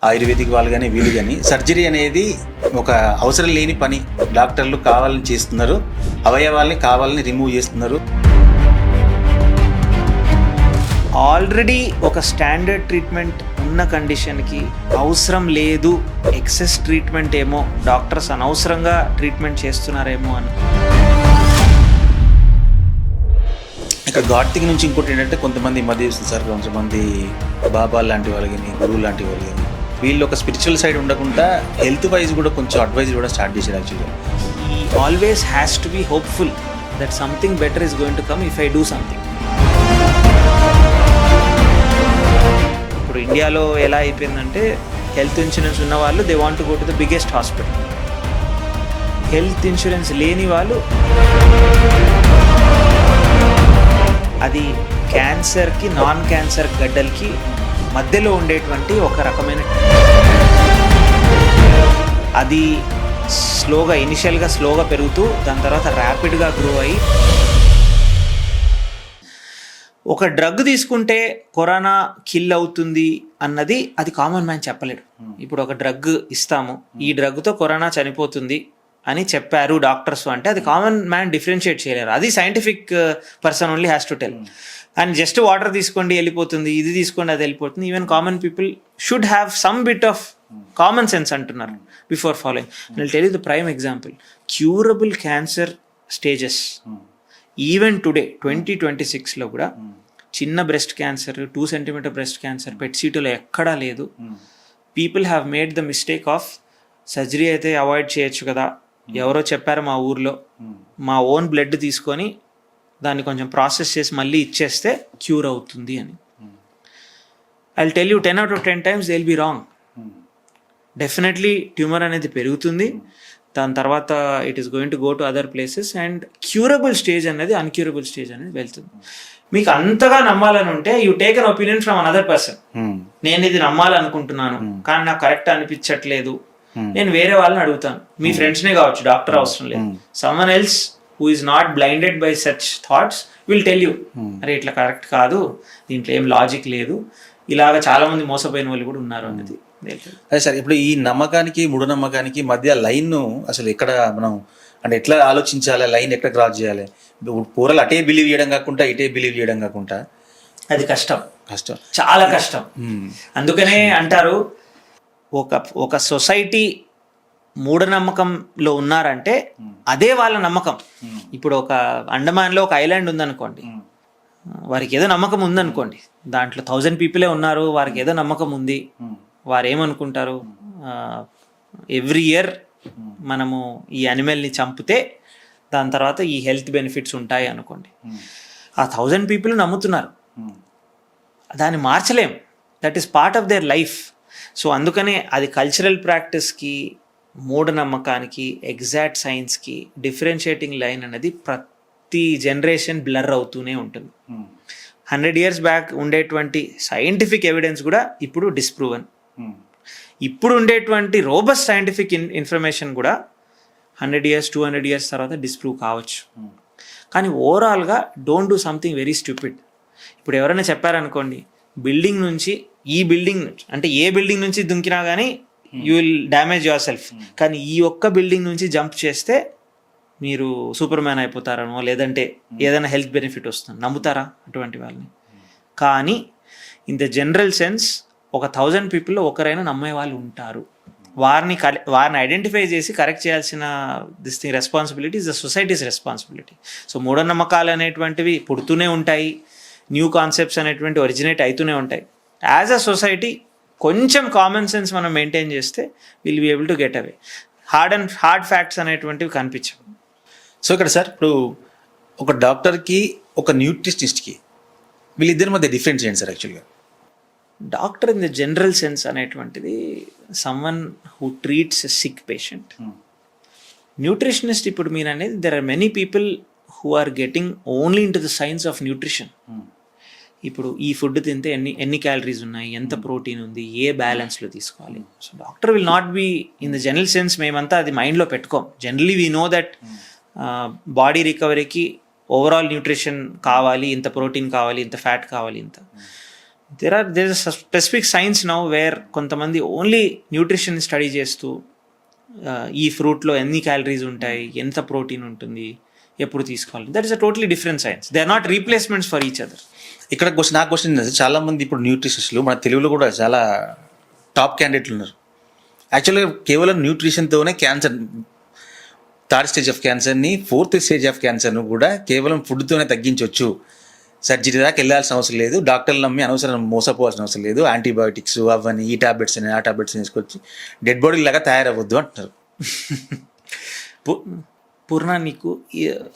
Ayurvedic వాళ్ళు కానీ వీళ్ళు కానీ సర్జరీ అనేది ఒక అవసరం లేని పని. డాక్టర్లు కావాలని చేస్తున్నారు, అవయవాల్ని కావాలని రిమూవ్ చేస్తున్నారు. ఆల్రెడీ ఒక స్టాండర్డ్ ట్రీట్మెంట్ ఉన్న కండిషన్కి అవసరం లేదు, ఎక్సెస్ ట్రీట్మెంట్ ఏమో, డాక్టర్స్ అనవసరంగా ట్రీట్మెంట్ చేస్తున్నారేమో అని. ఇక్కడ ఘాటికి నుంచి ఇంకోటి ఏంటంటే కొంతమంది మధ్య సార్, కొంతమంది బాబా లాంటి వాళ్ళు కానీ గురువు లాంటి వాళ్ళు కానీ వీళ్ళు ఒక స్పిరిచువల్ సైడ్ ఉండకుండా హెల్త్ వైజ్ కూడా కొంచెం అడ్వైజ్ కూడా స్టార్ట్ చేశారు. యాక్చువల్గా ఈ always has to be hopeful that something better is going to come if I do something. ఇప్పుడు ఇండియాలో ఎలా అయిపోయిందంటే హెల్త్ ఇన్సూరెన్స్ ఉన్న వాళ్ళు they want to go to the biggest hospital. Health insurance లేని వాళ్ళు అది క్యాన్సర్కి నాన్ క్యాన్సర్ గడ్డలకి మధ్యలో ఉండేటువంటి ఒక రకమైన, అది ఇనిషియల్గా స్లోగా పెరుగుతూ దాని తర్వాత ర్యాపిడ్గా గ్రో అయ్యి, ఒక డ్రగ్ తీసుకుంటే కరోనా కిల్ అవుతుంది అన్నది అది కామన్ మ్యాన్ చెప్పలేడు. ఇప్పుడు ఒక డ్రగ్ ఇస్తాము, ఈ డ్రగ్తో కరోనా చనిపోతుంది అని చెప్పారు డాక్టర్స్ అంటే అది కామన్ మ్యాన్ డిఫరెన్షియేట్ చేయలేరు. అది scientific person only has to tell. And just water తీసుకోండి వెళ్ళిపోతుంది, ఇది తీసుకోండి అది వెళ్ళిపోతుంది. Even common people should have some bit of common sense అంటున్నారు before following. I tell you the prime example, curable cancer stages even today 2026లో కూడా చిన్న breast cancer, 2 centimetre breast cancer pet సీటులో ఎక్కడా లేదు. People have made the mistake of surgery అయితే avoid చేయొచ్చు కదా, ఎవరో చెప్పారు మా ఊర్లో, మా ఓన్ బ్లడ్ తీసుకొని దాన్ని కొంచెం ప్రాసెస్ చేసి మళ్ళీ ఇచ్చేస్తే క్యూర్ అవుతుంది అని. I will tell you 10 out of 10 times they will be wrong. Definitely tumour అనేది పెరుగుతుంది, దాని తర్వాత it is going to go to other places and curable stage అనేది అన్క్యూరబుల్ స్టేజ్ అనేది వెళ్తుంది. మీకు అంతగా నమ్మాలని ఉంటే you take an opinion from another person. నేను ఇది నమ్మాలనుకుంటున్నాను కానీ నాకు కరెక్ట్ అనిపించట్లేదు, నేను వేరే వాళ్ళని అడుగుతాను. మీ ఫ్రెండ్స్నే కావచ్చు, డాక్టర్ అవసరం లేదు. Someone else who is not blinded by such thoughts will tell you, అరే ఇట్లా కరెక్ట్ కాదు, దీంట్లో ఏం లాజిక్ లేదు, ఇలాగ చాలా మంది మోసపోయిన వాళ్ళు కూడా ఉన్నారు అనేది. అదే సార్, ఇప్పుడు ఈ నమ్మకానికి మూఢనమ్మకానికి మధ్య లైన్ అసలు ఎక్కడ మనం అంటే ఎట్లా ఆలోచించాలి, లైన్ ఎక్కడ క్రాస్ చేయాలి? పూరలు అటే బిలీవ్ చేయడం కాకుండా ఇటే బిలీవ్ చేయడం కాకుండా అది కష్టం, చాలా కష్టం. అందుకనే అంటారు ఒక సొసైటీ మూఢనమ్మకంలో ఉన్నారంటే అదే వాళ్ళ నమ్మకం. ఇప్పుడు ఒక అండమాన్లో ఒక ఐలాండ్ ఉందనుకోండి, వారికి ఏదో నమ్మకం ఉందనుకోండి, దాంట్లో 1000 పీపులే ఉన్నారు, వారికి ఏదో నమ్మకం ఉంది. వారు ఏమనుకుంటారు, ఎవ్రీ ఇయర్ మనము ఈ యానిమల్ని చంపితే దాని తర్వాత ఈ హెల్త్ బెనిఫిట్స్ ఉంటాయి అనుకోండి. ఆ 1000 పీపుల్ నమ్ముతున్నారు, దాన్ని మార్చలేం. That is part of their life. So అందుకనే అది కల్చరల్ ప్రాక్టీస్కి, మూఢనమ్మకానికి, ఎగ్జాక్ట్ సైన్స్కి డిఫరెన్షియేటింగ్ లైన్ అనేది ప్రతి జనరేషన్ బ్లర్ అవుతూనే ఉంటుంది. 100 years బ్యాక్ ఉండేటువంటి సైంటిఫిక్ ఎవిడెన్స్ కూడా ఇప్పుడు డిస్ప్రూవన్. ఇప్పుడు ఉండేటువంటి రోబస్ట్ సైంటిఫిక్ ఇన్ఫర్మేషన్ కూడా 100 years 200 years తర్వాత డిస్ప్రూవ్ కావచ్చు. కానీ ఓవరాల్గా don't do something very stupid. ఇప్పుడు ఎవరైనా చెప్పారనుకోండి, బిల్డింగ్ నుంచి ఈ బిల్డింగ్ అంటే ఏ బిల్డింగ్ నుంచి దుంకినా కానీ you will damage your self, కానీ ఈ ఒక్క బిల్డింగ్ నుంచి జంప్ చేస్తే మీరు సూపర్ మ్యాన్ అయిపోతారనో లేదంటే ఏదైనా హెల్త్ బెనిఫిట్ వస్తుంది, నమ్ముతారా అటువంటి వాళ్ళని? కానీ ఇన్ ద జనరల్ సెన్స్ ఒక 1000 పీపుల్లో ఒకరైనా నమ్మే వాళ్ళు ఉంటారు. వారిని ఐడెంటిఫై చేసి కరెక్ట్ చేయాల్సిన responsibility is the societies responsibility. So మూఢనమ్మకాలు అనేటువంటివి పుడుతూనే ఉంటాయి, న్యూ కాన్సెప్ట్స్ అనేటువంటి ఒరిజినేట్ అవుతూనే ఉంటాయి. యాజ్ అ సొసైటీ కొంచెం కామన్ సెన్స్ మనం మెయింటైన్ చేస్తే will be able to get away. Hard facts అనేటువంటివి కనిపించవు. సో ఇక్కడ సార్, ఇప్పుడు ఒక డాక్టర్కి ఒక న్యూట్రిషనిస్ట్కి వీళ్ళిద్దరి మధ్య డిఫరెన్స్ ఏంటి సార్? యాక్చువల్గా doctor in the general sense అనేటువంటిది someone who treats a sick patient. Nutritionist ఇప్పుడు మీరు అనేది there are many people who are getting only in to the science of nutrition. ఇప్పుడు ఈ ఫుడ్ తింటే ఎన్ని క్యాలరీస్ ఉన్నాయి, ఎంత ప్రోటీన్ ఉంది, ఏ బ్యాలెన్స్లో తీసుకోవాలి. So doctor will not be in the general sense, మేమంతా అది మైండ్లో పెట్టుకోం. Generally we know that body రికవరీకి ఓవరాల్ న్యూట్రిషన్ కావాలి, ఇంత ప్రోటీన్ కావాలి, ఇంత ఫ్యాట్ కావాలి, ఇంత. There is specific science now where కొంతమంది ఓన్లీ న్యూట్రిషన్ స్టడీ చేస్తూ ఈ ఫ్రూట్లో ఎన్ని క్యాలరీస్ ఉంటాయి, ఎంత ప్రోటీన్ ఉంటుంది, ఎప్పుడు తీసుకోవాలి. That is a totally different science. They are not replacements for each other. ఇక్కడ నా క్వశ్చన్ చాలా మంది ఇప్పుడు న్యూట్రిషనిస్టులు మన తెలుగులో కూడా చాలా టాప్ క్యాండిడేట్లు ఉన్నారు. యాక్చువల్గా కేవలం న్యూట్రిషన్తోనే క్యాన్సర్, థర్డ్ స్టేజ్ ఆఫ్ క్యాన్సర్ని, ఫోర్త్ స్టేజ్ ఆఫ్ క్యాన్సర్ను కూడా కేవలం ఫుడ్తోనే తగ్గించవచ్చు, సర్జరీ దాకా వెళ్ళాల్సిన అవసరం లేదు, డాక్టర్లు నమ్మి అనవసరం మోసపోవాల్సిన అవసరం లేదు, యాంటీబయాటిక్స్ అవన్నీ ఈ టాబ్లెట్స్ అని ఆ టాబ్లెట్స్ తీసుకొచ్చి డెడ్ బాడీ లాగా తయారవ్వద్దు అంటున్నారు. పూర్ణ, నీకు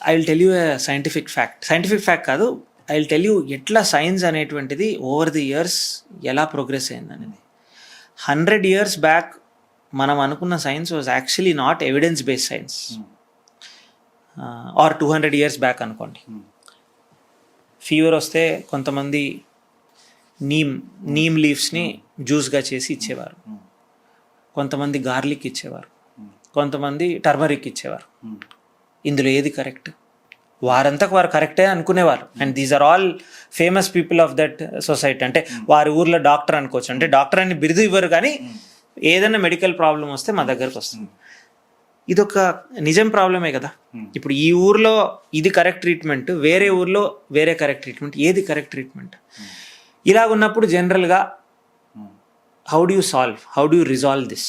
I will tell you scientific fact కాదు, ఐ విల్ టెల్ యూ ఎట్లా సైన్స్ అనేటువంటిది ఓవర్ ది ఇయర్స్ ఎలా ప్రోగ్రెస్ అయింది అనేది. 100 years బ్యాక్ మనం అనుకున్న science was actually not evidence based science. Or 200 years back అనుకోండి. ఫీవర్ వస్తే కొంతమంది నీమ్ లీవ్స్ని జ్యూస్గా చేసి ఇచ్చేవారు, కొంతమంది గార్లిక్ ఇచ్చేవారు, కొంతమంది టర్మరిక్ ఇచ్చేవారు. ఇందులో ఏది కరెక్ట్? వారంతకు వారు కరెక్టే అనుకునేవారు. And these are all famous people of that society. అంటే వారి ఊర్లో డాక్టర్ అనుకోవచ్చు. అంటే డాక్టర్ అని బిరుదు ఇవ్వరు, కానీ ఏదైనా మెడికల్ ప్రాబ్లం వస్తే మా దగ్గరకు వస్తుంది. ఇదొక నిజం ప్రాబ్లమే కదా. ఇప్పుడు ఈ ఊర్లో ఇది కరెక్ట్ ట్రీట్మెంట్, వేరే ఊర్లో వేరే కరెక్ట్ ట్రీట్మెంట్. ఏది కరెక్ట్ ట్రీట్మెంట్? ఇలాగ ఉన్నప్పుడు జనరల్గా how do you resolve this?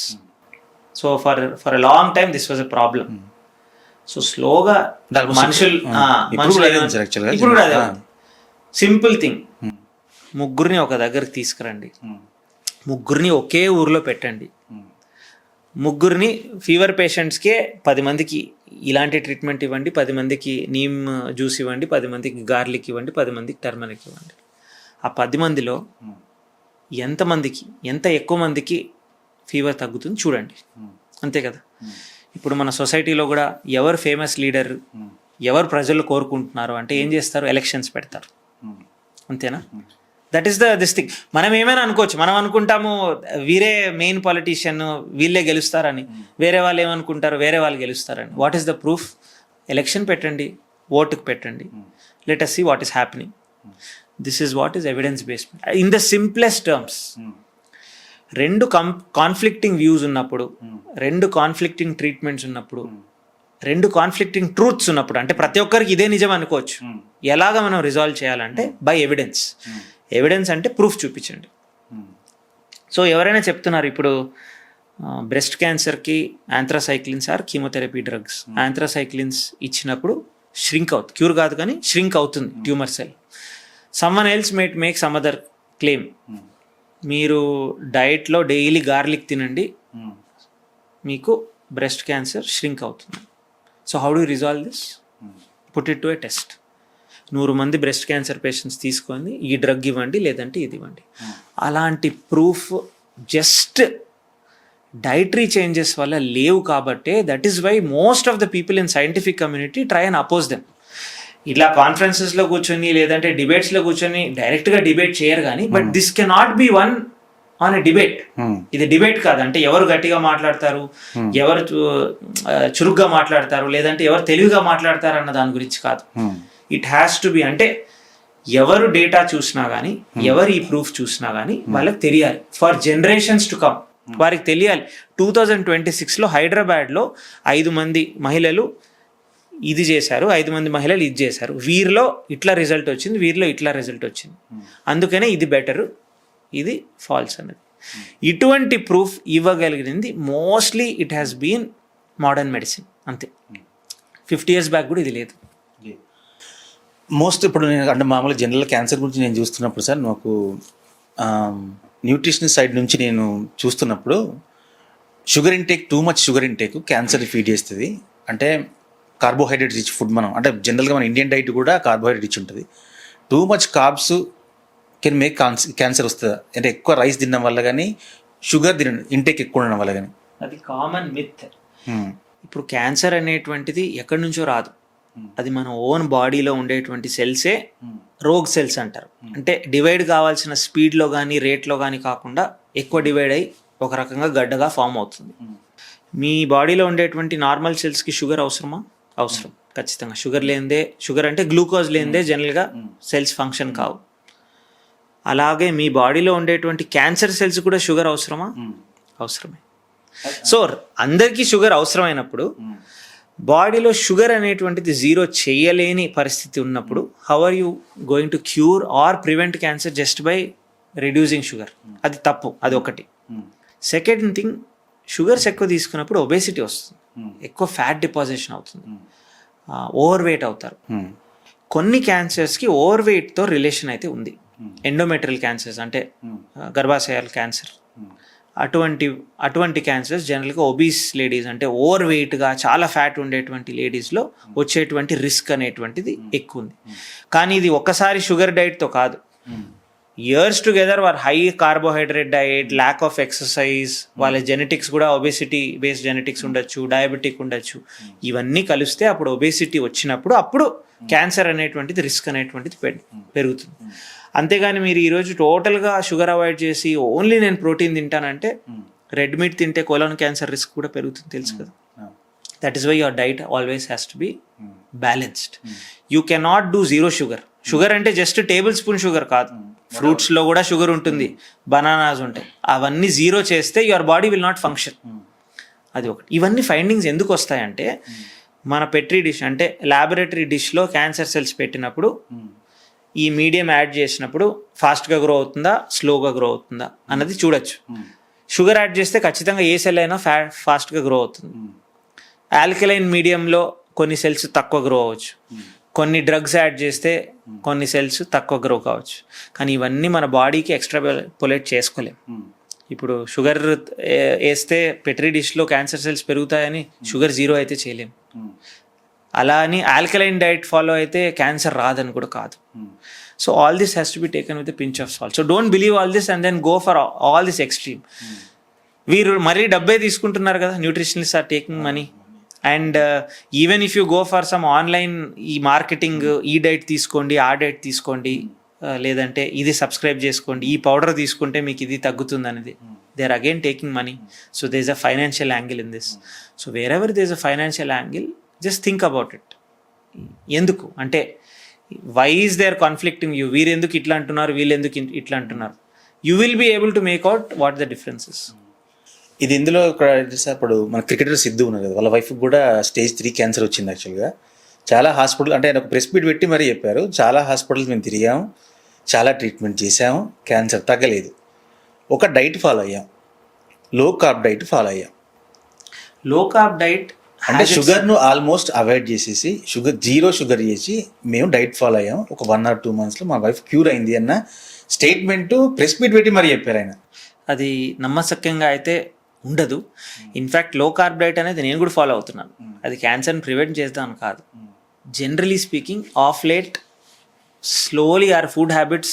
So for a long time this was a problem. So స్లోగా మనుషులు ఇప్పుడు కూడా అదే సింపుల్ థింగ్, ముగ్గురిని ఒక దగ్గరికి తీసుకురండి, ముగ్గురిని ఒకే ఊర్లో పెట్టండి, ముగ్గురిని ఫీవర్ పేషెంట్స్కే 10 మందికి ఇలాంటి ట్రీట్మెంట్ ఇవ్వండి, 10 మందికి నీమ్ జ్యూస్ ఇవ్వండి, 10 మందికి గార్లిక్ ఇవ్వండి, 10 మందికి టర్మరిక్ ఇవ్వండి. ఆ 10 మందిలో ఎంత ఎక్కువ మందికి ఫీవర్ తగ్గుతుంది చూడండి. అంతే కదా. ఇప్పుడు మన సొసైటీలో కూడా ఎవరు ఫేమస్ లీడర్, ఎవరు ప్రజలు కోరుకుంటున్నారు అంటే ఏం చేస్తారు? ఎలక్షన్స్ పెడతారు. అంతేనా? That is this thing. మనం ఏమైనా అనుకోవచ్చు, మనం అనుకుంటాము వీరే మెయిన్ పాలిటీషియన్, వీళ్ళే గెలుస్తారని. వేరే వాళ్ళు ఏమనుకుంటారు? వేరే వాళ్ళు గెలుస్తారని. What is the proof? Election పెట్టండి, ఓటుకు పెట్టండి, let us see what is happening. This is what is evidence based. In the simplest terms, రెండు కాన్ఫ్లిక్టింగ్ వ్యూస్ ఉన్నప్పుడు, రెండు కాన్ఫ్లిక్టింగ్ ట్రీట్మెంట్స్ ఉన్నప్పుడు, రెండు కాన్ఫ్లిక్టింగ్ ట్రూత్స్ ఉన్నప్పుడు, అంటే ప్రతి ఒక్కరికి ఇదే నిజం అనుకోవచ్చు. ఎలాగ మనం రిజాల్వ్ చేయాలంటే బై ఎవిడెన్స్. ఎవిడెన్స్ అంటే ప్రూఫ్ చూపించండి. సో ఎవరైనా చెప్తున్నారు ఇప్పుడు బ్రెస్ట్ క్యాన్సర్కి యాంథ్రాసైక్లిన్స్ ఆర్ కీమోథెరపీ డ్రగ్స్. యాంథ్రాసైక్లిన్స్ ఇచ్చినప్పుడు ష్రింక్ అవుతుంది, క్యూర్ కాదు కానీ ష్రింక్ అవుతుంది tumour cell. Someone else make some other claim, మీరు డైట్లో డైలీ గార్లిక్ తినండి, మీకు బ్రెస్ట్ క్యాన్సర్ ష్రింక్ అవుతుంది. So how do resolve this? Put it to a test. 100 మంది బ్రెస్ట్ క్యాన్సర్ పేషెంట్స్ తీసుకొని ఈ డ్రగ్ ఇవ్వండి, లేదంటే ఇది ఇవ్వండి. అలాంటి ప్రూఫ్ జస్ట్ డైటరీ చేంజెస్ వల్ల లేవు కాబట్టే that is why most of the people in scientific community try and oppose them. ఇట్లా కాన్ఫరెన్సెస్లో కూర్చొని లేదంటే డిబేట్స్లో కూర్చొని డైరెక్ట్గా డిబేట్ చేయరు కానీ, but this cannot be one on a debate. ఇది డిబేట్ కాదు. అంటే ఎవరు గట్టిగా మాట్లాడతారు, ఎవరు చురుగ్గా మాట్లాడతారు, లేదంటే ఎవరు తెలివిగా మాట్లాడతారు అన్న దాని గురించి కాదు. ఇట్ హ్యాస్ టు బి, అంటే ఎవరు డేటా చూసినా కానీ, ఎవరు ఈ ప్రూఫ్ చూసినా కానీ వాళ్ళకి తెలియాలి. ఫర్ జనరేషన్స్ టు కమ్ వారికి తెలియాలి. 2026లో హైదరాబాద్లో 5 మంది మహిళలు ఇది చేశారు, 5 మంది మహిళలు ఇది చేశారు, వీరిలో ఇట్లా రిజల్ట్ వచ్చింది, వీరిలో ఇట్లా రిజల్ట్ వచ్చింది, అందుకనే ఇది బెటరు, ఇది ఫాల్స్ అన్నది. ఇటువంటి ప్రూఫ్ ఇవ్వగలిగింది mostly it has been modern medicine. అంతే. 50 years బ్యాక్ కూడా ఇది లేదు. మోస్ట్ ఇప్పుడు నేను అంటే మామూలుగా జనరల్ క్యాన్సర్ గురించి నేను చూస్తున్నప్పుడు సార్, నాకు న్యూట్రిషన్ సైడ్ నుంచి నేను చూస్తున్నప్పుడు sugar intake, too much sugar intake cancer feed చేస్తుంది. అంటే కార్బోహైడ్రేట్ రిచ్ ఫుడ్, మనం అంటే జనరల్గా మన ఇండియన్ డైట్ కూడా కార్బోహైడ్రేట్ రిచ్ ఉంటుంది. Too much carbs can make cancer వస్తుంది. అంటే ఎక్కువ రైస్ తినడం వల్ల కానీ, షుగర్ ఇంటేక్ ఎక్కువ ఉండడం వల్ల కానీ. అది కామన్ మిత్. ఇప్పుడు క్యాన్సర్ అనేటువంటిది ఎక్కడి నుంచో రాదు, అది మన ఓన్ బాడీలో ఉండేటువంటి సెల్సే రోగ్ సెల్స్ అంటారు. అంటే డివైడ్ కావాల్సిన స్పీడ్లో కానీ రేట్లో కానీ కాకుండా ఎక్కువ డివైడ్ అయ్యి ఒక రకంగా గడ్డగా ఫామ్ అవుతుంది. మీ బాడీలో ఉండేటువంటి నార్మల్ సెల్స్కి షుగర్ అవసరమా? అవసరం, ఖచ్చితంగా. షుగర్ లేనిదే, షుగర్ అంటే గ్లూకోజ్ లేనిదే జనరల్గా సెల్స్ ఫంక్షన్ కావు. అలాగే మీ బాడీలో ఉండేటువంటి క్యాన్సర్ సెల్స్ కూడా షుగర్ అవసరమా? అవసరమే. సో అందరికీ షుగర్ అవసరమైనప్పుడు బాడీలో షుగర్ అనేటువంటిది జీరో చేయలేని పరిస్థితి ఉన్నప్పుడు how are you going to cure or prevent cancer just by reducing sugar? అది తప్పు. అది ఒకటి. సెకండ్ థింగ్, షుగర్స్ ఎక్కువ తీసుకున్నప్పుడు ఒబేసిటీ వస్తుంది, ఎక్కువ ఫ్యాట్ డిపాజిషన్ అవుతుంది, ఓవర్ వెయిట్ అవుతారు. కొన్ని క్యాన్సర్స్కి ఓవర్ వెయిట్తో రిలేషన్ అయితే ఉంది. ఎండోమెట్రియల్ క్యాన్సర్స్ అంటే గర్భాశయాల క్యాన్సర్, అటువంటి క్యాన్సర్స్ జనరల్గా ఒబీస్ లేడీస్ అంటే ఓవర్ వెయిట్గా చాలా ఫ్యాట్ ఉండేటువంటి లేడీస్లో వచ్చేటువంటి రిస్క్ అనేటువంటిది ఎక్కువ ఉంది. కానీ ఇది ఒక్కసారి షుగర్ డైట్తో కాదు, ఇయర్స్ టుగెదర్ వారు high carbohydrate diet, lack of exercise, వాళ్ళ జెనెటిక్స్ కూడా ఒబేసిటీ బేస్డ్ జెనెటిక్స్ ఉండొచ్చు, డయాబెటిక్ ఉండొచ్చు, ఇవన్నీ కలిస్తే అప్పుడు ఒబేసిటీ వచ్చినప్పుడు అప్పుడు క్యాన్సర్ అనేటువంటిది రిస్క్ అనేటువంటిది పెరుగుతుంది. అంతేగాని మీరు ఈరోజు టోటల్గా షుగర్ అవాయిడ్ చేసి ఓన్లీ నేను ప్రోటీన్ తింటానంటే రెడ్ మీట్ తింటే కోలన్ క్యాన్సర్ రిస్క్ కూడా పెరుగుతుంది, తెలుసు కదా. That is why your diet always has to be balanced. You cannot do zero sugar. Sugar అంటే జస్ట్ టేబుల్ స్పూన్ షుగర్ కాదు, ఫ్రూట్స్లో కూడా షుగర్ ఉంటుంది, బనానాస్ ఉంటాయి. అవన్నీ జీరో చేస్తే your body will not function. అది ఒకటి. ఇవన్నీ ఫైండింగ్స్ ఎందుకు వస్తాయంటే మన పెట్రీ డిష్ అంటే ల్యాబొరేటరీ డిష్లో క్యాన్సర్ సెల్స్ పెట్టినప్పుడు ఈ మీడియం యాడ్ చేసినప్పుడు ఫాస్ట్గా గ్రో అవుతుందా, స్లోగా గ్రో అవుతుందా అన్నది చూడొచ్చు. షుగర్ యాడ్ చేస్తే ఖచ్చితంగా ఏ సెల్ అయినా ఫాస్ట్గా గ్రో అవుతుంది. ఆల్కలైన్ మీడియంలో కొన్ని సెల్స్ తక్కువ గ్రో అవ్వచ్చు, కొన్ని డ్రగ్స్ యాడ్ చేస్తే కొన్ని సెల్స్ తక్కువ గ్రో కావచ్చు. కానీ ఇవన్నీ మన బాడీకి ఎక్స్ట్రా పొలేట్ చేసుకోలేం. ఇప్పుడు షుగర్ వేస్తే పెట్రీ డిష్లో క్యాన్సర్ సెల్స్ పెరుగుతాయని షుగర్ జీరో అయితే చేయలేం. అలా అని ఆల్కలైన్ డైట్ ఫాలో అయితే క్యాన్సర్ రాదని కూడా కాదు. So all this has to be taken with pinch of salt. So don't believe all this and then go for all this extreme. వీరు మరీ డబ్బే తీసుకుంటున్నారు కదా, nutritionist are taking money. And even if you go for some online ఈ marketing, ఈ diet తీసుకోండి, ఆ diet తీసుకోండి, లేదంటే ఇది సబ్స్క్రైబ్ చేసుకోండి, ఈ పౌడర్ తీసుకుంటే మీకు ఇది తగ్గుతుంది అనేది, they are again taking money. So there is a financial angle in this. So wherever there is a financial angle, just think about it. ఎందుకు అంటే why is there conflicting you? వీరు ఎందుకు ఇట్లా అంటున్నారు, వీళ్ళు ఎందుకు ఇట్లా అంటున్నారు? You will be able to make out what the differences. ఇది ఇందులో ఇప్పుడు మన క్రికెటర్ సిద్ధు ఉన్నారు కదా, వాళ్ళ వైఫ్కి కూడా స్టేజ్ 3 క్యాన్సర్ వచ్చింది. యాక్చువల్గా చాలా హాస్పిటల్ అంటే ఆయన ఒక ప్రెస్ మీట్ పెట్టి మరీ చెప్పారు, చాలా హాస్పిటల్స్ మేము తిరిగాము, చాలా ట్రీట్మెంట్ చేసాము, క్యాన్సర్ తగ్గలేదు. ఒక డైట్ ఫాలో అయ్యాం, లో కార్బ్ డైట్ ఫాలో అయ్యాం. లో కార్బ్ డైట్ అంటే షుగర్ను ఆల్మోస్ట్ అవాయిడ్ చేసేసి జీరో షుగర్ చేసి మేము డైట్ ఫాలో అయ్యాం. ఒక 1 or 2 monthsలో మా వైఫ్ క్యూర్ అయింది అన్న స్టేట్మెంట్ ప్రెస్ మీట్ పెట్టి మరీ చెప్పారు ఆయన. అది నమ్మశక్యంగా అయితే ఉండదు. ఇన్ఫ్యాక్ట్ లో కార్బ్ డైట్ అనేది నేను కూడా ఫాలో అవుతున్నాను. అది క్యాన్సర్ని ప్రివెంట్ చేద్దామని కాదు. Generally speaking of late slowly our food habits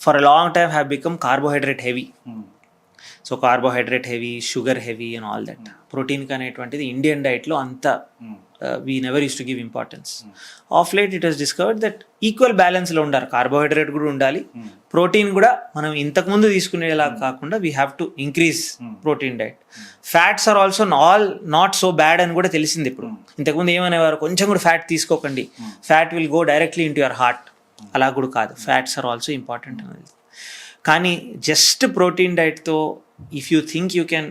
for a long time have become carbohydrate heavy. So carbohydrate heavy, sugar heavy and all that. Protein అనేటువంటిది ఇండియన్ డైట్లో అంత we never use to give importance. Of late it has discovered that equal బ్యాలెన్స్లో ఉండాలి. Carbohydrate కూడా ఉండాలి, protein కూడా మనం ఇంతకుముందు తీసుకునేలా కాకుండా we have to increase protein diet. Fats are also not so bad అని కూడా తెలిసింది ఇప్పుడు. ఇంతకుముందు ఏమనేవారు, కొంచెం కూడా ఫ్యాట్ తీసుకోకండి, fat will go directly into your heart. అలా కూడా కాదు, ఫ్యాట్స్ ఆర్ ఆల్సో ఇంపార్టెంట్ అనేది. కానీ జస్ట్ ప్రోటీన్ డైట్తో if you think you can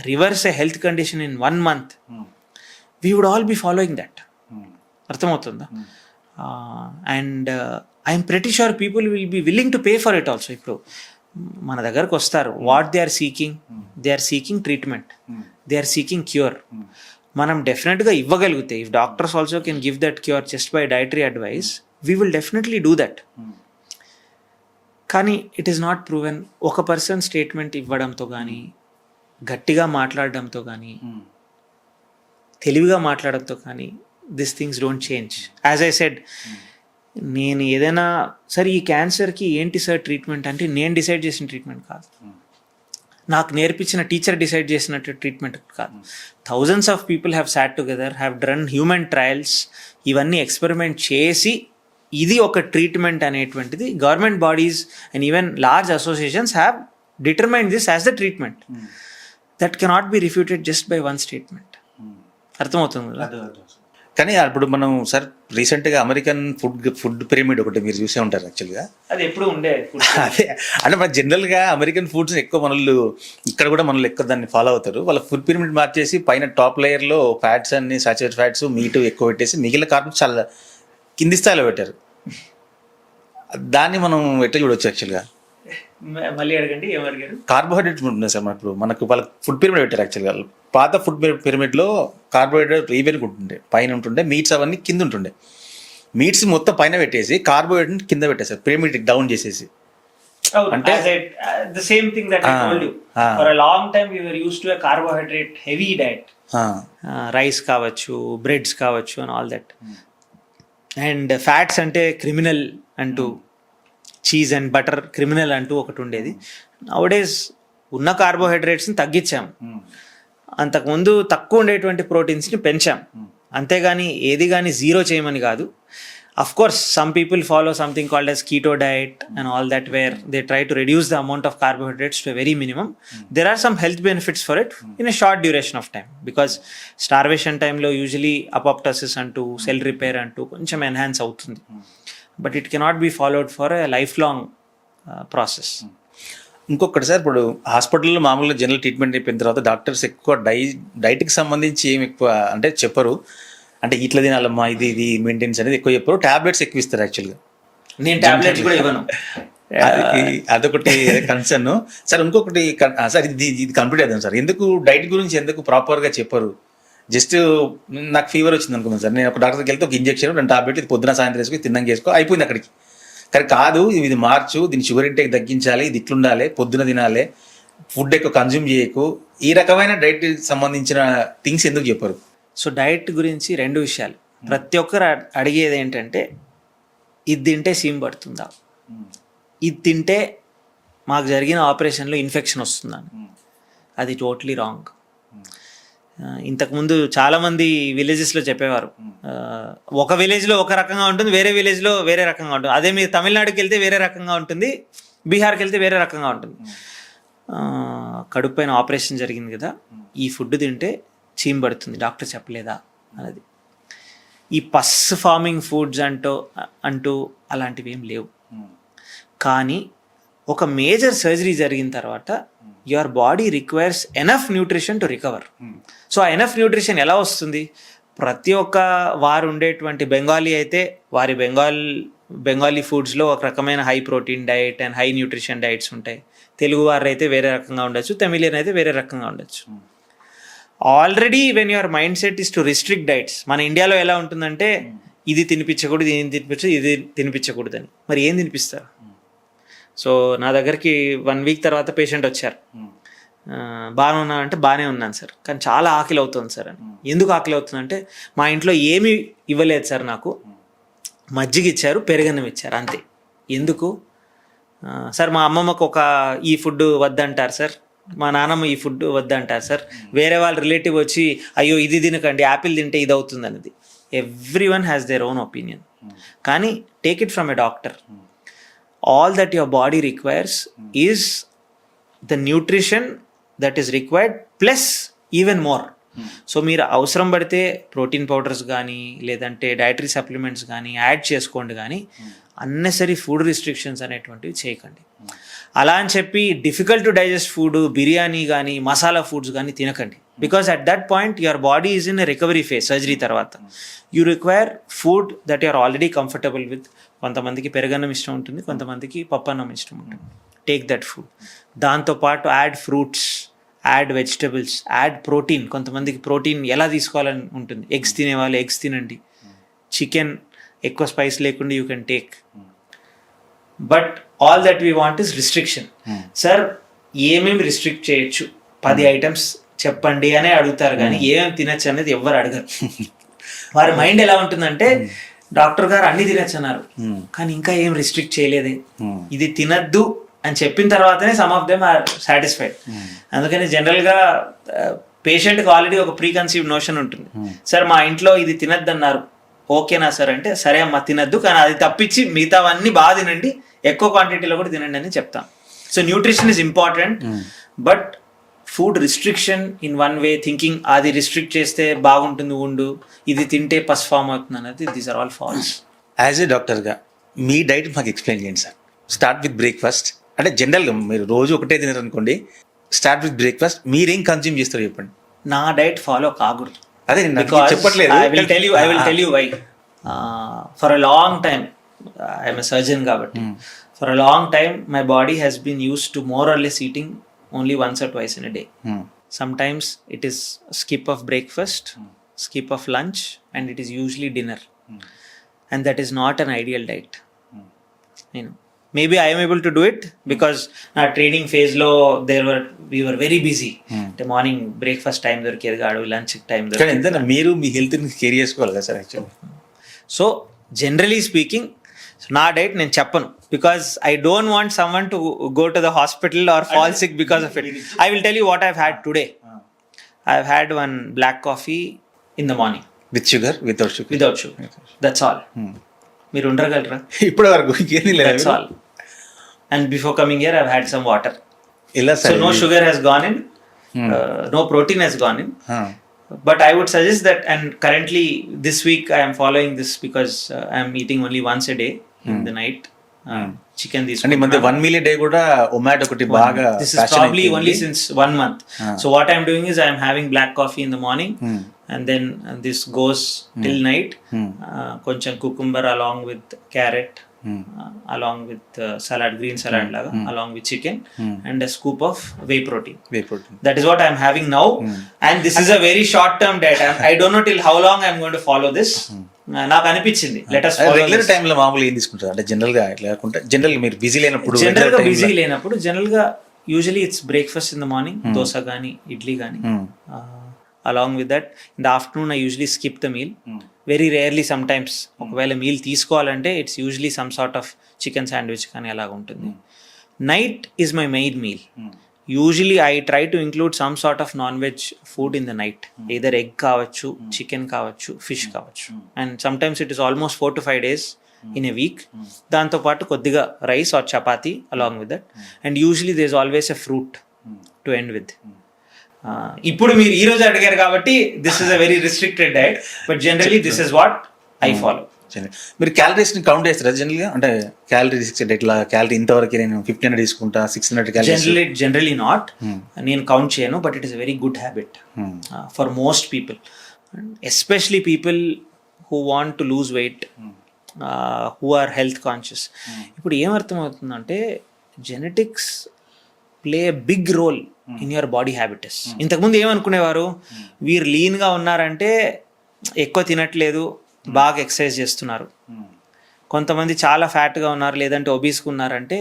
reverse a health condition in 1 month, we would all be following that. అర్థమవుతుందా? And I'm pretty sure people will be willing to pay for it also. ఇప్పుడు మన దగ్గరకు వస్తారు, what they are seeking treatment, they are seeking cure. మనం డెఫినెట్గా ఇవ్వగలిగితే, if doctors also can give that cure just by dietary advice, we will definitely do that. కానీ it is not proven. ఒక person statement ఇవ్వడంతో కానీ, గట్టిగా మాట్లాడడంతో కానీ, తెలివిగా మాట్లాడడంతో కానీ this things don't change. As I said, నేను ఏదైనా సరే ఈ క్యాన్సర్కి ఏంటి సార్ ట్రీట్మెంట్ అంటే నేను డిసైడ్ చేసిన ట్రీట్మెంట్ కాదు, నాకు నేర్పించిన టీచర్ డిసైడ్ చేసినట్టు ట్రీట్మెంట్ కాదు. Thousands of people have sat together, have done human trials, ఇవన్నీ ఎక్స్పెరిమెంట్ చేసి ఇది ఒక ట్రీట్మెంట్ అనేటువంటిది government bodies and even large associations have determined this as the treatment that cannot be refuted just by one statement. అర్థమవుతుంది కదా? కానీ ఇప్పుడు మనం సార్ రీసెంట్గా అమెరికన్ ఫుడ్ పిరమిడ్ ఒకటి మీరు చూసే ఉంటారు యాక్చువల్గా. అది ఎప్పుడు ఉండే అదే అంటే మన జనరల్గా అమెరికన్ ఫుడ్స్ ఎక్కువ మనలు ఇక్కడ కూడా మనలు ఎక్కువ దాన్ని ఫాలో అవుతారు. వాళ్ళ ఫుడ్ పిరమిడ్ మార్చేసి పైన టాప్ లేయర్లో ఫ్యాట్స్ అన్ని సాచురేటెడ్ ఫ్యాట్స్ మీట్ ఎక్కువ పెట్టేసి మిగిలిన కార్బన్స్ చాలా కింది స్థాయిలో పెట్టారు. దాన్ని మనం ఎట్లా చూడొచ్చు యాక్చువల్గా? మళ్ళీ అడగండి, ఏం అడిగారు? కార్బోహైడ్రేట్స్ ఉంటుంది సార్ ఇప్పుడు మనకు వాళ్ళ ఫుడ్ పిరమిడ్ పెట్టారు యాక్చువల్గా. పాత ఫుడ్ పిరమిడ్లో కార్బోహైడ్రేట్ ఈవెన్ ఉంటుండే, పైన ఉంటుండే, మీట్స్ అవన్నీ కింద ఉంటుండే. మీట్స్ మొత్తం పైన పెట్టేసి కార్బోహైడ్రేట్ కింద పెట్టేసారు, పిరమిడ్ డౌన్ చేసేసి. అంటే the same thing that I told you. For a long time we were used to a carbohydrate heavy diet. Rice కావచ్చు, బ్రెడ్స్ కావచ్చు and all that. And fats అంటే క్రిమినల్ అంటూ, చీజ్ అండ్ బటర్ క్రిమినల్ అంటూ ఒకటి ఉండేది. నౌడేస్ ఉన్న కార్బోహైడ్రేట్స్ని తగ్గించాం, అంతకుముందు తక్కువ ఉండేటువంటి ప్రోటీన్స్ని పెంచాం. అంతేగాని ఏది కానీ జీరో చేయమని కాదు. Of course, some people follow something called as keto diet and all that, where they try to reduce the amount of carbohydrates to a very minimum. There are some health benefits for it in a short duration of time, because starvation time lo usually apoptosis antu, cell repair antu koncham enhance avutundi. But it cannot be followed for a lifelong process. ఇంకొకటి sir, ఇప్పుడు హాస్పిటల్లో మామూలుగా general treatment అయిపోయిన తర్వాత doctors ఎక్కువ డైట్కి సంబంధించి ఏమి ఎక్కువ అంటే చెప్పరు. అంటే ఇట్లా తినాలమ్మా, ఇది మెయింటెన్స్ అనేది ఎక్కువ చెప్పరు. టాబ్లెట్స్ ఎక్కువ ఇస్తారు యాక్చువల్గా. నేను టాబ్లెట్స్ కూడా ఇవ్వను. అదొకటి కన్సర్న్ సార్. ఇంకొకటి సార్, ఇది కంప్లీట్ అవుతుంది సార్. ఎందుకు డైట్ గురించి ఎందుకు ప్రాపర్గా చెప్పరు? జస్ట్ నాకు ఫీవర్ వచ్చింది అనుకున్నాను సార్, నేను ఒక డాక్టర్కి వెళ్తే ఒక ఇంజెక్షన్ 2 టాబ్లెట్లు, ఇది పొద్దున సాయంత్రం వేసుకుని తిన్నాక వేసుకో, అయిపోయింది అక్కడికి. కానీ కాదు, ఇది మార్చు, దీని షుగర్ ఇంటేక్ తగ్గించాలి, ఇది ఇట్లుండాలి, పొద్దున తినాలి, ఫుడ్ ఎక్కువ కన్జ్యూమ్ చేయకు, ఈ రకమైన డైట్ సంబంధించిన థింగ్స్ ఎందుకు చెప్పరు? సో డైట్ గురించి 2 విషయాలు. ప్రతి ఒక్కరు అడిగేది ఏంటంటే, ఇది తింటే సీమ్ పడుతుందా, ఇది తింటే మాకు జరిగిన ఆపరేషన్లో ఇన్ఫెక్షన్ వస్తుందని. అది టోటలీ రాంగ్. ఇంతకుముందు చాలామంది విలేజెస్లో చెప్పేవారు, ఒక విలేజ్లో ఒక రకంగా ఉంటుంది, వేరే విలేజ్లో వేరే రకంగా ఉంటుంది. అదే మీరు తమిళనాడుకి వెళ్తే వేరే రకంగా ఉంటుంది, బీహార్కి వెళ్తే వేరే రకంగా ఉంటుంది. కడుపు పైన ఆపరేషన్ జరిగింది కదా, ఈ ఫుడ్ తింటే చీమ్ పడుతుంది, డాక్టర్ చెప్పలేదా అన్నది. ఈ పస్ ఫార్మింగ్ ఫుడ్స్ అంటూ అలాంటివి ఏం లేవు. కానీ ఒక మేజర్ సర్జరీ జరిగిన తర్వాత your body requires enough nutrition to recover. So ఆ ఎనఫ్ న్యూట్రిషన్ ఎలా వస్తుంది? ప్రతి ఒక్క వారు ఉండేటువంటి బెంగాలీ అయితే వారి బెంగాలీ ఫుడ్స్లో ఒక రకమైన high protein diet and high nutrition diets ఉంటాయి. తెలుగు వారు అయితే వేరే రకంగా ఉండొచ్చు, తమిళియన్ అయితే వేరే రకంగా ఉండొచ్చు. Already when your mind set is to restrict diets, మన ఇండియాలో ఎలా ఉంటుందంటే ఇది తినిపించకూడదు, ఇది తినిపించకూడదని. మరి ఏం తినిపిస్తారు? సో నా దగ్గరికి 1 వీక్ తర్వాత పేషెంట్ వచ్చారు, బాగానే ఉన్నా అంటే బాగానే ఉన్నాను సార్, కానీ చాలా ఆకలి అవుతుంది సార్ అని. ఎందుకు ఆకలి అవుతుందంటే, మా ఇంట్లో ఏమీ ఇవ్వలేదు సార్, నాకు మజ్జిగ ఇచ్చారు, పెరుగన్నం ఇచ్చారు, అంతే. ఎందుకు సార్? మా అమ్మమ్మకు ఈ ఫుడ్ వద్దంటారు సార్, మా నాన్నమ్మ ఈ ఫుడ్ వద్దంటారు సార్, వేరే వాళ్ళ రిలేటివ్ వచ్చి అయ్యో ఇది తినకండి, యాపిల్ తింటే ఇది అవుతుంది అనేది. Everyone has their own opinion. కానీ take it from a doctor. All that your body requires is the nutrition that is required plus even more. So మీరు అవసరం పడితే ప్రోటీన్ పౌడర్స్ కానీ లేదంటే డైటరీ సప్లిమెంట్స్ కానీ యాడ్ చేసుకోండి, కానీ అన్నెసరీ ఫుడ్ రిస్ట్రిక్షన్స్ అనేటువంటివి చేయకండి. అలా అని చెప్పి difficult to digest food, biryani కానీ మసాలా ఫుడ్స్ కానీ తినకండి. Because at that point your body is in a recovery phase. Surgery తర్వాత you require food that you're already comfortable with. కొంతమందికి పెరుగన్నం ఇష్టం ఉంటుంది, కొంతమందికి పప్పన్నం ఇష్టం ఉంటుంది. Take that food. దాంతోపాటు add fruits, add vegetables, add protein. కొంతమందికి ప్రోటీన్ ఎలా తీసుకోవాలని ఉంటుంది, ఎగ్స్ తినేవాళ్ళు ఎగ్స్ తినండి, చికెన్ ఎక్కువ స్పైస్ లేకుండా you can take. But all that we want is restriction. Sir ఏమేమి రిస్ట్రిక్ట్ చేయొచ్చు, 10 ఐటమ్స్ చెప్పండి అనే అడుగుతారు, కానీ ఏమేమి తినచ్చు అనేది ఎవ్వరు అడగరు. వారి మైండ్ ఎలా ఉంటుందంటే, డాక్టర్ గారు అన్ని తినచ్చు అన్నారు, కానీ ఇంకా ఏం రిస్ట్రిక్ట్ చేయలేదే, ఇది తినద్దు అని చెప్పిన తర్వాతనే some of them are satisfied. అందుకని జనరల్గా పేషెంట్కి ఆల్రెడీ ఒక ప్రీ కన్సీవ్డ్ నోషన్ ఉంటుంది. సార్ మా ఇంట్లో ఇది తినద్దు అన్నారు, ఓకేనా సార్ అంటే, సరే అమ్మా తినద్దు, కానీ అది తప్పించి మిగతావన్నీ బాగా తినండి, ఎక్కువ క్వాంటిటీలో కూడా తినండి అని చెప్తాం. So nutrition is important, but food restriction in one way thinking అది రిస్ట్రిక్ట్ చేస్తే బాగుంటుంది ఉండు, ఇది తింటే పస్ ఫామ్ అవుతుంది అన్నది, these are all false. As a డాక్టర్గా మీ డైట్ మాకు ఎక్స్ప్లెయిన్ చేయండి సార్. స్టార్ట్ విత్ బ్రేక్ఫాస్ట్, అంటే జనరల్గా మీరు రోజు ఒకటే తినారు అనుకోండి, స్టార్ట్ విత్ బ్రేక్ఫాస్ట్ మీరేం కన్జ్యూమ్ చేస్తారో చెప్పండి. నా డైట్ ఫాలో కాకూడదు. అదే నేను చెప్పట్లేదు. I will tell you why. For a long time, I am a surgeon కాబట్టి, for a long time my body has been used to more or less eating only once or twice in a day. Sometimes it is skip of breakfast, skip of lunch, and it is usually dinner. And that is not an ideal diet. You know, maybe I am able to do it because our training phase lo we were very busy. The morning breakfast time దొరికేది కాదు, lunch time కానీ ఎంత మీరు మీ హెల్త్ని care చేసుకోవాలి కదా sir actually. So generally speaking నా diet నేను చెప్పను, because I don't want someone to go to the hospital or fall sick because of it. I will tell you what I had today. I had one black coffee in the morning with sugar, without sugar, that's all. మీరు ఉండగలరా? ఇప్పటి వరకు ఇంకేమీ లేదు. That's all. And before coming here, I've had some water. ఇలా So no sugar has gone in, no protein has gone in. But I would suggest that, and currently this week I am following this because I am eating only once a day in the night. Chicken this. అంటే ఈ మధ్య 1 meal a day కూడా ఒమాట్ ఒకటి బాగా. This is probably only since 1 month. So what I am doing is I am having black coffee in the morning, and then this goes till night. Koncham cucumber along with carrot, along with salad, green salad laga, along with chicken, and a scoop of whey protein. That is what I am having now. And this is a very short term diet. I don't know till how long I am going to follow this. నాకు అనిపించింది let us follow regular టైంలో మామూలుగా ఏం తీసుకుంటారు అంటే జనరల్గా లేకుంటే జనరల్గా మీరు బిజీ లేనప్పుడు జనరల్గా usually it's breakfast in the morning, dosa కానీ ఇడ్లీ కానీ. Along with that in the afternoon I usually skip the meal. Very rarely some times ఒకవేళ మీల్ తీసుకోవాలంటే it's usually some sort of chicken sandwich కానీ అలాగ ఉంటుంది. Night is my main meal. Usually I try to include some sort of non veg food in the night. Either egg కావచ్చు, chicken కావచ్చు, fish కావచ్చు. And some times it is almost 4 to 5 days in a week. దాంతోపాటు కొద్దిగా rice or chapati along with that. And usually there is always a fruit to end with. ఇప్పుడు మీరు ఈ రోజు అడిగారు కాబట్టి this is a very restricted diet, but generally this is what I follow. మీరు క్యాలరీస్ని కౌంట్ చేస్తారా జనరల్గా? అంటే క్యాలరీస్ ఇట్లా క్యాలరీ ఇంతవరకు నేను 1500 తీసుకుంటా, 600 క్యాలరీస్. జనరలీ నాట్, నేను కౌంట్ చేయను. But it is a very good habit for most people, especially people who want to lose weight, who are health conscious. ఇప్పుడు ఏమర్థమవుతుందంటే genetics play a big role in your body habitus. ఇంతకుముందు ఏమనుకునేవారు, వీరు లీన్గా ఉన్నారంటే ఎక్కువ తినట్లేదు, బాగా ఎక్సర్సైజ్ చేస్తున్నారు. కొంతమంది చాలా ఫ్యాట్గా ఉన్నారు లేదంటే ఒబీస్గా ఉన్నారంటే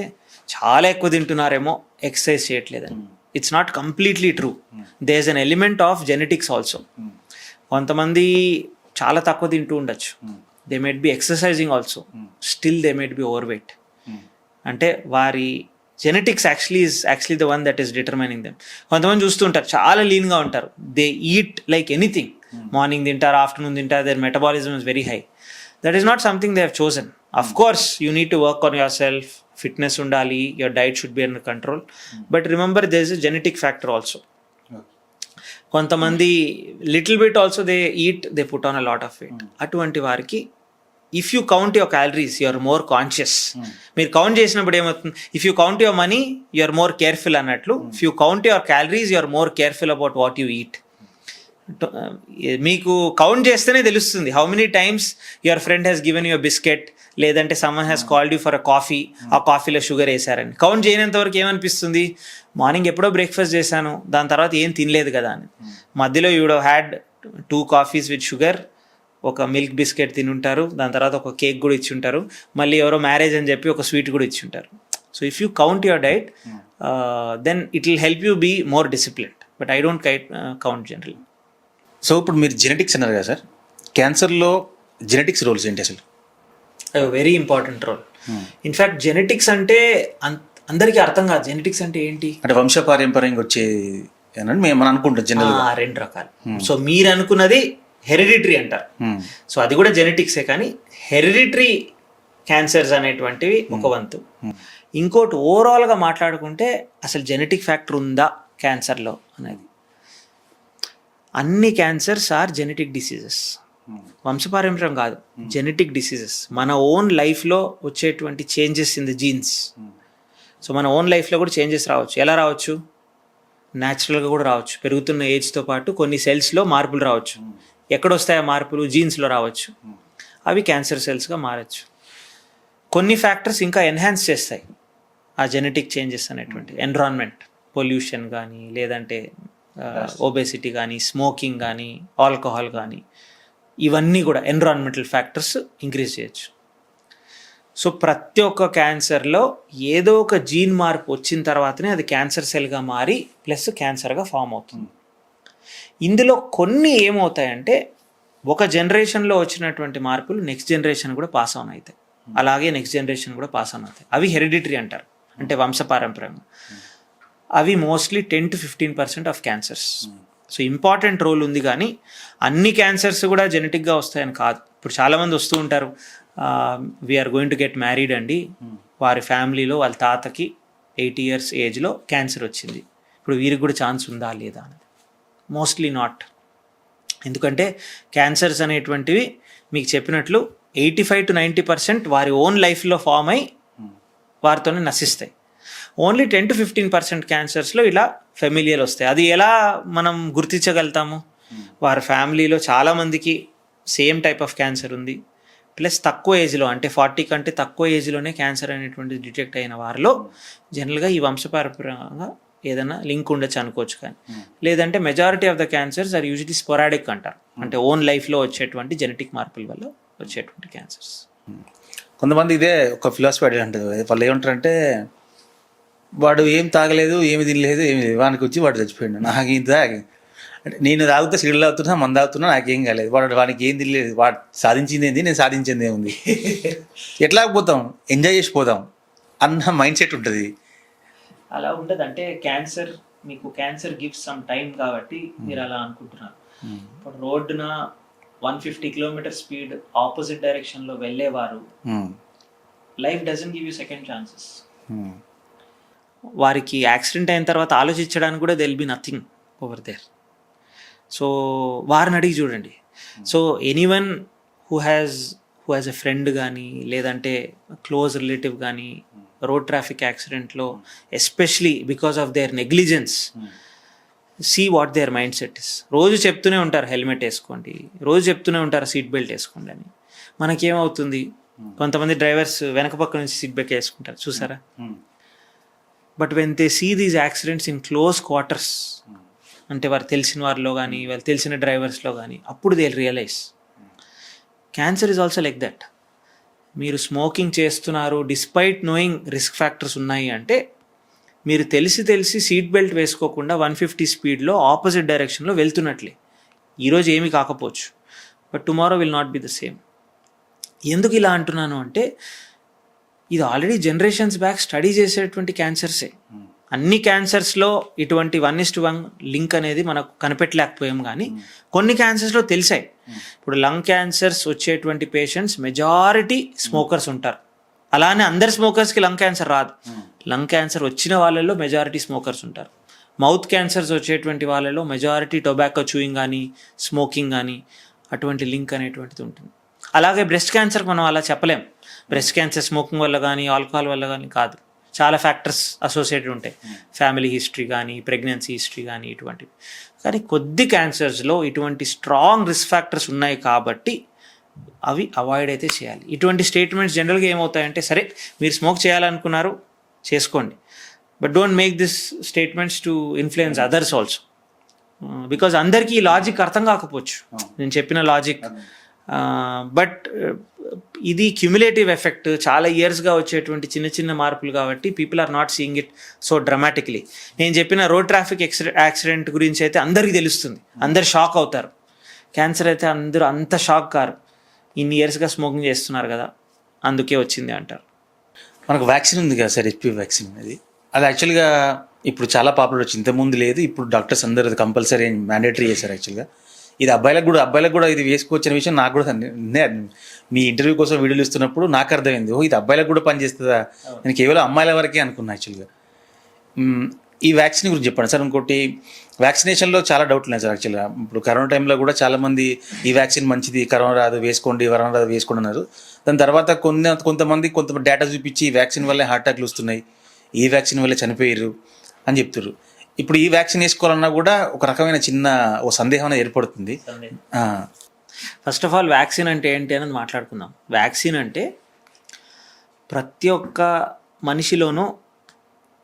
చాలా ఎక్కువ తింటున్నారేమో, ఎక్సర్సైజ్ చేయట్లేదని. It's not completely true. There is an element of genetics also. కొంతమంది చాలా తక్కువ తింటూ ఉండొచ్చు, they might be exercising also, still they might be over weight. అంటే వారి genetics actually the one that is determining them. కొంతమంది చూస్తుంటారు చాలా లీన్గా ఉంటారు, they eat like anything. Morning తింటారు, ఆఫ్టర్నూన్ తింటారు, their metabolism is very high. That is not something they have chosen. Of course you need to work on yourself, fitness ఉండాలి, your diet should be under control. But remember there is a genetic factor also. కొంతమంది little bit also they eat, they put on a lot of weight. అటువంటి వారికి if you count your calories you are more conscious. మీరు count చేసినప్పుడు ఏమవుతుంది, if you count your money you are more careful అన్నట్లు. If you count your calories you are more careful about what you eat. మీకు count చేస్తేనే తెలుస్తుంది how many times your friend has given you biscuit, లేదంటే someone has called you for a coffee, ఆ కాఫీలో sugar వేసారని. Count చేయనంత వరకు ఏమనిపిస్తుంది, morning ఎప్పుడో breakfast చేశాను, దాని తర్వాత ఏం తినలేదు కదా అని. మధ్యలో you would had 2 coffees with sugar, ఒక మిల్క్ బిస్కెట్ తినుంటారు, దాని తర్వాత ఒక కేక్ కూడా ఇచ్చి ఉంటారు, మళ్ళీ ఎవరో మ్యారేజ్ అని చెప్పి ఒక స్వీట్ కూడా ఇచ్చి ఉంటారు. So if you count your diet then it will help you be more disciplined. But I don't count generally. సో ఇప్పుడు మీరు జెనెటిక్స్ అన్నారు కదా సార్, క్యాన్సర్లో జెనెటిక్స్ రోల్స్ ఏంటి అసలు? Very important role. In fact genetics అంటే అందరికీ అర్థం కాదు. జెనెటిక్స్ అంటే ఏంటి అంటే వంశపారంపర్యంగా వచ్చే మనం అనుకుంటాం జనరల్గా. 2 రకాలు. సో మీరు అనుకున్నది హెరిడిటరీ అంటారు. సో అది కూడా జెనెటిక్సే, కానీ హెరిడిటరీ క్యాన్సర్స్ అనేటువంటివి ఒక వంతు. ఇంకోటి ఓవరాల్గా మాట్లాడుకుంటే అసలు జెనెటిక్ ఫ్యాక్టర్ ఉందా క్యాన్సర్లో అనేది. అన్ని క్యాన్సర్స్ ఆర్ జెనెటిక్ డిసీజెస్, వంశపారంపర్యం కాదు, జెనెటిక్ డిసీజెస్. మన ఓన్ లైఫ్లో వచ్చేటువంటి changes in the jeans. So మన ఓన్ లైఫ్లో కూడా చేంజెస్ రావచ్చు. ఎలా రావచ్చు? న్యాచురల్గా కూడా రావచ్చు. పెరుగుతున్న ఏజ్తో పాటు కొన్ని సెల్స్లో మార్పులు రావచ్చు. ఎక్కడొస్తాయి ఆ మార్పులు? జీన్స్లో రావచ్చు. అవి క్యాన్సర్ సెల్స్గా మారచ్చు. కొన్ని ఫ్యాక్టర్స్ ఇంకా ఎన్హాన్స్ చేస్తాయి ఆ జెనెటిక్ చేంజెస్ అనేటువంటి. ఎన్విరాన్మెంట్, పొల్యూషన్ కానీ, లేదంటే ఒబేసిటీ కానీ, స్మోకింగ్ కానీ, ఆల్కహాల్ కానీ, ఇవన్నీ కూడా ఎన్విరాన్మెంటల్ ఫ్యాక్టర్స్ ఇంక్రీజ్ చేయొచ్చు. సో ప్రతి ఒక్క క్యాన్సర్లో ఏదో ఒక జీన్ మార్పు వచ్చిన తర్వాతనే అది క్యాన్సర్ సెల్గా మారి ప్లస్ క్యాన్సర్గా ఫామ్ అవుతుంది. ఇందులో కొన్ని ఏమవుతాయంటే ఒక జనరేషన్లో వచ్చినటువంటి మార్పులు నెక్స్ట్ జనరేషన్ కూడా పాస్ ఆన్ అవుతాయి, అలాగే నెక్స్ట్ జనరేషన్ కూడా పాస్ ఆన్ అవుతాయి. అవి హెరిడిటరీ అంటారు, అంటే వంశపారంపర్యంగా. అవి mostly 10 to 15% of cancers. So important role ఉంది, కానీ అన్ని క్యాన్సర్స్ కూడా జెనెటిక్గా వస్తాయని కాదు. ఇప్పుడు చాలామంది వస్తూ ఉంటారు, we are going to get married అండి, వారి ఫ్యామిలీలో వాళ్ళ తాతకి 80 years ఏజ్లో క్యాన్సర్ వచ్చింది, ఇప్పుడు వీరికి కూడా ఛాన్స్ ఉందా లేదా అనేది. Mostly not. ఎందుకంటే క్యాన్సర్స్ అనేటువంటివి మీకు చెప్పినట్లు 85 to 90% వారి ఓన్ లైఫ్లో ఫామ్ అయి వారితోనే నశిస్తాయి. ఓన్లీ 10 to 15% క్యాన్సర్స్లో ఇలా ఫెమిలియర్ వస్తాయి. అది ఎలా మనం గుర్తించగలుగుతాము? వారి ఫ్యామిలీలో చాలామందికి సేమ్ టైప్ ఆఫ్ క్యాన్సర్ ఉంది, ప్లస్ తక్కువ ఏజ్లో, అంటే 40 కంటే తక్కువ ఏజ్లోనే క్యాన్సర్ అనేటువంటిది డిటెక్ట్ అయిన వారిలో జనరల్గా ఈ వంశపారంపర్యంగా ఏదైనా లింక్ ఉండొచ్చు అనుకోవచ్చు. కానీ లేదంటే majority of the cancers are usually sporadic అంటారు, అంటే ఓన్ లైఫ్లో వచ్చేటువంటి జెనెటిక్ మార్పుల వల్ల వచ్చేటువంటి క్యాన్సర్స్. కొంతమంది ఇదే ఒక ఫిలాసఫీ అడిగి అంటారు, వాళ్ళు ఏమంటారంటే వాడు ఏం తాగలేదు, ఏమి తినలేదు, ఏమి లేదు, వానికి వచ్చి వాడు చచ్చిపోయాడు, నాకు ఇంత అంటే నేను తాగుతా, సిగరెట్ తాగుతున్నా, మందు తాగుతున్నా, నాకేం కాలేదు, వానికి ఏం తినలేదు, వాడు సాధించింది ఏంది, నేను సాధించింది ఏముంది, ఎట్లా పోతాం, ఎంజాయ్ చేసి పోదాం అన్న మైండ్ సెట్ ఉంటుంది. అలా ఉండదు. అంటే క్యాన్సర్, మీకు క్యాన్సర్ గివ్స్ సమ్ టైం కాబట్టి మీరు అలా అనుకుంటున్నారు. ఇప్పుడు రోడ్డున 150 km స్పీడ్ ఆపోజిట్ డైరెక్షన్లో వెళ్ళేవారు, life doesn't give you second chances. వారికి యాక్సిడెంట్ అయిన తర్వాత ఆలోచించడానికి కూడా they'll be nothing over there. So వారిని అడిగి చూడండి. So anyone who has a friend కానీ, లేదంటే క్లోజ్ రిలేటివ్ కానీ రోడ్ ట్రాఫిక్ యాక్సిడెంట్లో, especially because of their negligence, see what their mindset is. రోజు చెప్తూనే ఉంటారు హెల్మెట్ వేసుకోండి, రోజు చెప్తూనే ఉంటారు సీట్ బెల్ట్ వేసుకోండి అని. మనకేమవుతుంది, కొంతమంది డ్రైవర్స్ వెనక పక్క నుంచి సీట్ బెల్ట్ వేసుకుంటారు చూసారా. But when they see these accidents in close quarters, అంటే వారు తెలిసిన వారిలో కానీ, వాళ్ళు తెలిసిన డ్రైవర్స్లో కానీ, అప్పుడు they realise cancer is also like that. మీరు స్మోకింగ్ చేస్తున్నారు డిస్పైట్ నోయింగ్ రిస్క్ ఫ్యాక్టర్స్ ఉన్నాయి అంటే, మీరు తెలిసి సీట్ బెల్ట్ వేసుకోకుండా 150 స్పీడ్లో ఆపోజిట్ డైరెక్షన్లో వెళ్తున్నట్లే. ఈరోజు ఏమీ కాకపోవచ్చు, but tomorrow will not be the same. ఎందుకు ఇలా అంటున్నాను అంటే, ఇది ఆల్రెడీ జనరేషన్స్ బ్యాక్ స్టడీ చేసేటువంటి క్యాన్సర్సే. అన్ని క్యాన్సర్స్లో ఇటువంటి 1:1 లింక్ అనేది మనకు కనిపెట్టలేకపోయాం, కానీ కొన్ని క్యాన్సర్స్లో తెలిసాయి. ఇప్పుడు లంగ్ క్యాన్సర్స్ వచ్చేటువంటి పేషెంట్స్ మెజారిటీ స్మోకర్స్ ఉంటారు. అలానే అందరు స్మోకర్స్కి లంగ్ క్యాన్సర్ రాదు. లంగ్ క్యాన్సర్ వచ్చిన వాళ్ళలో మెజారిటీ స్మోకర్స్ ఉంటారు. మౌత్ క్యాన్సర్స్ వచ్చేటువంటి వాళ్ళలో మెజారిటీ టొబాకో చూయింగ్ కానీ, స్మోకింగ్ కానీ, అటువంటి లింక్ అనేటువంటిది ఉంటుంది. అలాగే బ్రెస్ట్ క్యాన్సర్ మనం అలా చెప్పలేం. బ్రెస్ట్ క్యాన్సర్ స్మోకింగ్ వల్ల కానీ, ఆల్కహాల్ వల్ల కానీ కాదు, చాలా ఫ్యాక్టర్స్ అసోసియేటెడ్ ఉంటాయి. ఫ్యామిలీ హిస్టరీ కానీ, ప్రెగ్నెన్సీ హిస్టరీ కానీ, ఇటువంటివి. కానీ కొద్ది క్యాన్సర్స్లో ఇటువంటి స్ట్రాంగ్ రిస్క్ ఫ్యాక్టర్స్ ఉన్నాయి కాబట్టి అవి అవాయిడ్ అయితే చేయాలి. ఇటువంటి స్టేట్మెంట్స్ జనరల్గా ఏమవుతాయంటే, సరే మీరు స్మోక్ చేయాలనుకున్నారు చేసుకోండి, but don't make this statements to influence others also. Because అందరికీ ఈ లాజిక్ అర్థం కాకపోవచ్చు నేను చెప్పిన లాజిక్. బట్ ఇది క్యుములేటివ్ ఎఫెక్ట్, చాలా ఇయర్స్గా వచ్చేటువంటి చిన్న చిన్న మార్పులు కాబట్టి people are not seeing it so dramatically. నేను చెప్పిన రోడ్ ట్రాఫిక్ యాక్సిడెంట్ గురించి అయితే అందరికీ తెలుస్తుంది, అందరు షాక్ అవుతారు. క్యాన్సర్ అయితే అందరూ అంత షాక్ కారు. ఇన్ని ఇయర్స్గా స్మోకింగ్ చేస్తున్నారు కదా, అందుకే వచ్చింది అంటారు. మనకు వ్యాక్సిన్ ఉంది కదా సార్, హెచ్పివి వ్యాక్సిన్. అది యాక్చువల్గా ఇప్పుడు చాలా పాపులర్ వచ్చింది, ఇంతకుముందు లేదు. ఇప్పుడు డాక్టర్స్ అందరూ అది కంపల్సరీ మ్యాండేటరీ చేశారు. యాక్చువల్గా ఇది అబ్బాయిలకు కూడా ఇది వేసుకోవచ్చిన విషయం నాకు కూడా మీ ఇంటర్వ్యూ కోసం వీడియోలు ఇస్తున్నప్పుడు నాకు అర్థమైంది, ఇది అబ్బాయిలకు కూడా పనిచేస్తుందా, నేను కేవలం అమ్మాయిల వరకే అనుకున్నా. యాక్చువల్గా ఈ వ్యాక్సిన్ గురించి చెప్పండి సార్. ఇంకోటి వ్యాక్సినేషన్లో చాలా డౌట్లు ఉన్నాయి సార్. యాక్చువల్గా ఇప్పుడు కరోనా టైంలో కూడా చాలామంది ఈ వ్యాక్సిన్ మంచిది, కరోనా రాదు వేసుకోండి, కరోనా రాదు వేసుకోండి అన్నారు. దాని తర్వాత కొంతమంది డేటా చూపించి ఈ వ్యాక్సిన్ వల్లే హార్ట్ అటాక్లు వస్తున్నాయి, ఈ వ్యాక్సిన్ వల్లే చనిపోయారు అని చెప్తారు. ఇప్పుడు ఈ వ్యాక్సిన్ వేసుకోవాలన్నా కూడా ఒక రకమైన ఓ సందేహం అనేది ఏర్పడుతుంది. ఫస్ట్ ఆఫ్ ఆల్ వ్యాక్సిన్ అంటే ఏంటి అనేది మాట్లాడుకుందాం. వ్యాక్సిన్ అంటే ప్రతి ఒక్క మనిషిలోనూ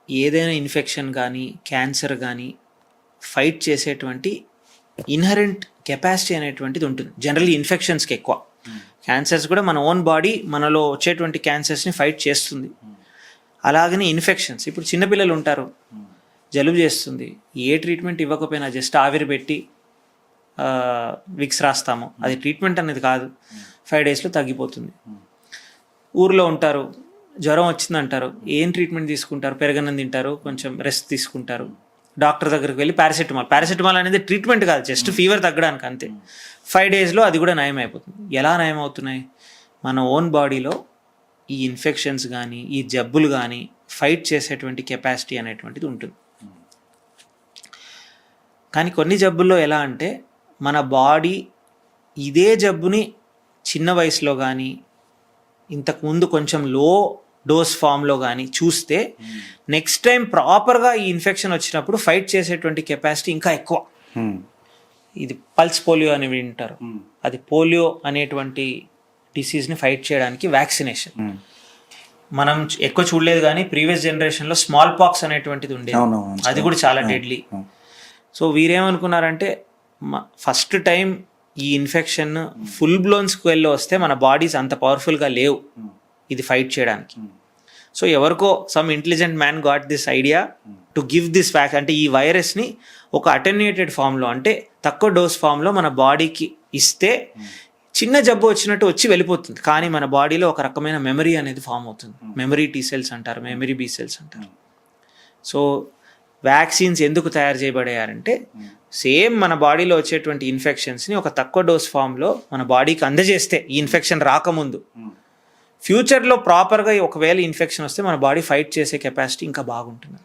ఏదైనా ఇన్ఫెక్షన్ కానీ క్యాన్సర్ కానీ ఫైట్ చేసేటువంటి ఇన్హరెంట్ కెపాసిటీ అనేటువంటిది ఉంటుంది. జనరల్లీ ఇన్ఫెక్షన్స్కి ఎక్కువ, క్యాన్సర్స్ కూడా మన ఓన్ బాడీ మనలో వచ్చేటువంటి క్యాన్సర్స్ని ఫైట్ చేస్తుంది. అలాగనే ఇన్ఫెక్షన్స్, ఇప్పుడు చిన్నపిల్లలు ఉంటారు, జలుబు చేస్తుంది, ఏ ట్రీట్మెంట్ ఇవ్వకపోయినా జస్ట్ ఆవిరి పెట్టి విక్స్ రాస్తాము, అది ట్రీట్మెంట్ అనేది కాదు, 5 daysలో తగ్గిపోతుంది. ఊర్లో ఉంటారు, జ్వరం వచ్చిందంటారు, ఏం ట్రీట్మెంట్ తీసుకుంటారు, పెరగన్నం తింటారు, కొంచెం రెస్ట్ తీసుకుంటారు, డాక్టర్ దగ్గరికి వెళ్ళి పారాసెటమాల్ అనేది ట్రీట్మెంట్ కాదు, జస్ట్ ఫీవర్ తగ్గడానికి అంతే. 5 daysలో అది కూడా నయం అయిపోతుంది. ఎలా నయం అవుతున్నాయి? మన ఓన్ బాడీలో ఈ ఇన్ఫెక్షన్స్ కానీ ఈ జబ్బులు కానీ ఫైట్ చేసేటువంటి కెపాసిటీ అనేటువంటిది ఉంటుంది. కానీ కొన్ని జబ్బుల్లో ఎలా అంటే మన బాడీ ఇదే జబ్బుని చిన్న వయసులో కానీ ఇంతకుముందు కొంచెం లో డోస్ ఫామ్లో కానీ చూస్తే నెక్స్ట్ టైం ప్రాపర్గా ఈ ఇన్ఫెక్షన్ వచ్చినప్పుడు ఫైట్ చేసేటువంటి కెపాసిటీ ఇంకా ఎక్కువ. ఇది పల్స్ పోలియో అని వింటారు, అది పోలియో అనేటువంటి డిసీజ్ని ఫైట్ చేయడానికి వ్యాక్సినేషన్. మనం ఎక్కువ చూడలేదు కానీ ప్రీవియస్ జనరేషన్లో స్మాల్ పాక్స్ అనేటువంటిది ఉండేది, అది కూడా చాలా డెడ్లీ. సో వీరేమనుకున్నారంటే ఫస్ట్ టైం ఈ ఇన్ఫెక్షన్ ఫుల్ బ్లోన్ స్క్వేల్లో వస్తే మన బాడీస్ అంత పవర్ఫుల్గా లేవు ఇది ఫైట్ చేయడానికి. సో ఎవరికో some intelligent man got this idea to give this wax, అంటే ఈ వైరస్ని ఒక అటెన్యూయేటెడ్ ఫామ్లో, అంటే తక్కువ డోస్ ఫామ్లో మన బాడీకి ఇస్తే చిన్న జబ్బు వచ్చినట్టు వచ్చి వెళ్ళిపోతుంది, కానీ మన బాడీలో ఒక రకమైన మెమరీ అనేది ఫామ్ అవుతుంది. మెమరీ టీ సెల్స్ అంటారు, మెమరీ బి సెల్స్ అంటారు. సో వ్యాక్సిన్స్ ఎందుకు తయారు చేయబడాయంటే సేమ్ మన బాడీలో వచ్చేటువంటి ఇన్ఫెక్షన్స్ని ఒక తక్కువ డోస్ ఫామ్లో మన బాడీకి అందజేస్తే ఈ ఇన్ఫెక్షన్ రాకముందు ఫ్యూచర్లో ప్రాపర్గా ఒకవేళ ఇన్ఫెక్షన్ వస్తే మన బాడీ ఫైట్ చేసే కెపాసిటీ ఇంకా బాగుంటుంది.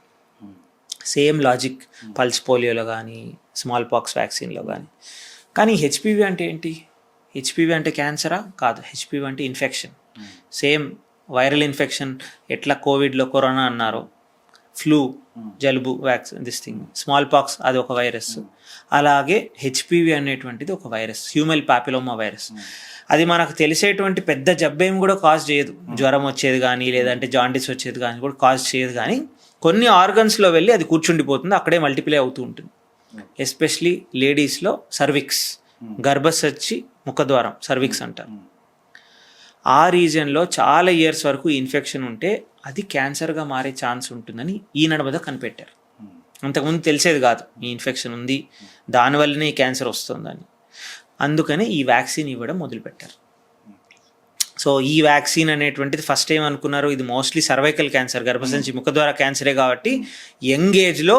సేమ్ లాజిక్ పల్స్ పోలియోలో కానీ స్మాల్ పాక్స్ వ్యాక్సిన్లో కానీ. కానీ హెచ్పివి అంటే ఏంటి? హెచ్పివి అంటే క్యాన్సరా? కాదు, హెచ్పివి అంటే ఇన్ఫెక్షన్. సేమ్ వైరల్ ఇన్ఫెక్షన్ ఎట్లా కోవిడ్లో కరోనా అన్నారో, ఫ్లూ జలుబు vaccine this thing, small pox అది ఒక వైరస్, అలాగే హెచ్పివి అనేటువంటిది ఒక వైరస్, హ్యూమన్ పాపిలోమా వైరస్. అది మనకు తెలిసేటువంటి పెద్ద జబ్బేం కూడా కాజ్ చేయదు, జ్వరం వచ్చేది కానీ లేదంటే జాండీస్ వచ్చేది కానీ కూడా కాజ్ చేయదు, కానీ కొన్ని ఆర్గన్స్లో వెళ్ళి అది కూర్చుండిపోతుంది, అక్కడే మల్టిప్లై అవుతూ ఉంటుంది. ఎస్పెషలీ లేడీస్లో సర్విక్స్, గర్భసంచి ముఖద్వారం సర్విక్స్ అంటారు, ఆ రీజన్లో చాలా ఇయర్స్ వరకు ఇన్ఫెక్షన్ ఉంటే అది క్యాన్సర్గా మారే ఛాన్స్ ఉంటుందని ఈ నడమద కనిపెట్టారు. అంతకుముందు తెలిసేది కాదు ఈ ఇన్ఫెక్షన్ ఉంది, దానివల్లనే ఈ క్యాన్సర్ వస్తుందని. అందుకని ఈ వ్యాక్సిన్ ఇవ్వడం మొదలుపెట్టారు. సో ఈ వ్యాక్సిన్ అనేటువంటిది ఫస్ట్ ఏమనుకున్నారు, ఇది మోస్ట్లీ సర్వైకల్ క్యాన్సర్, గర్భసంచి ముఖద్వార క్యాన్సరే కాబట్టి యంగ్ ఏజ్లో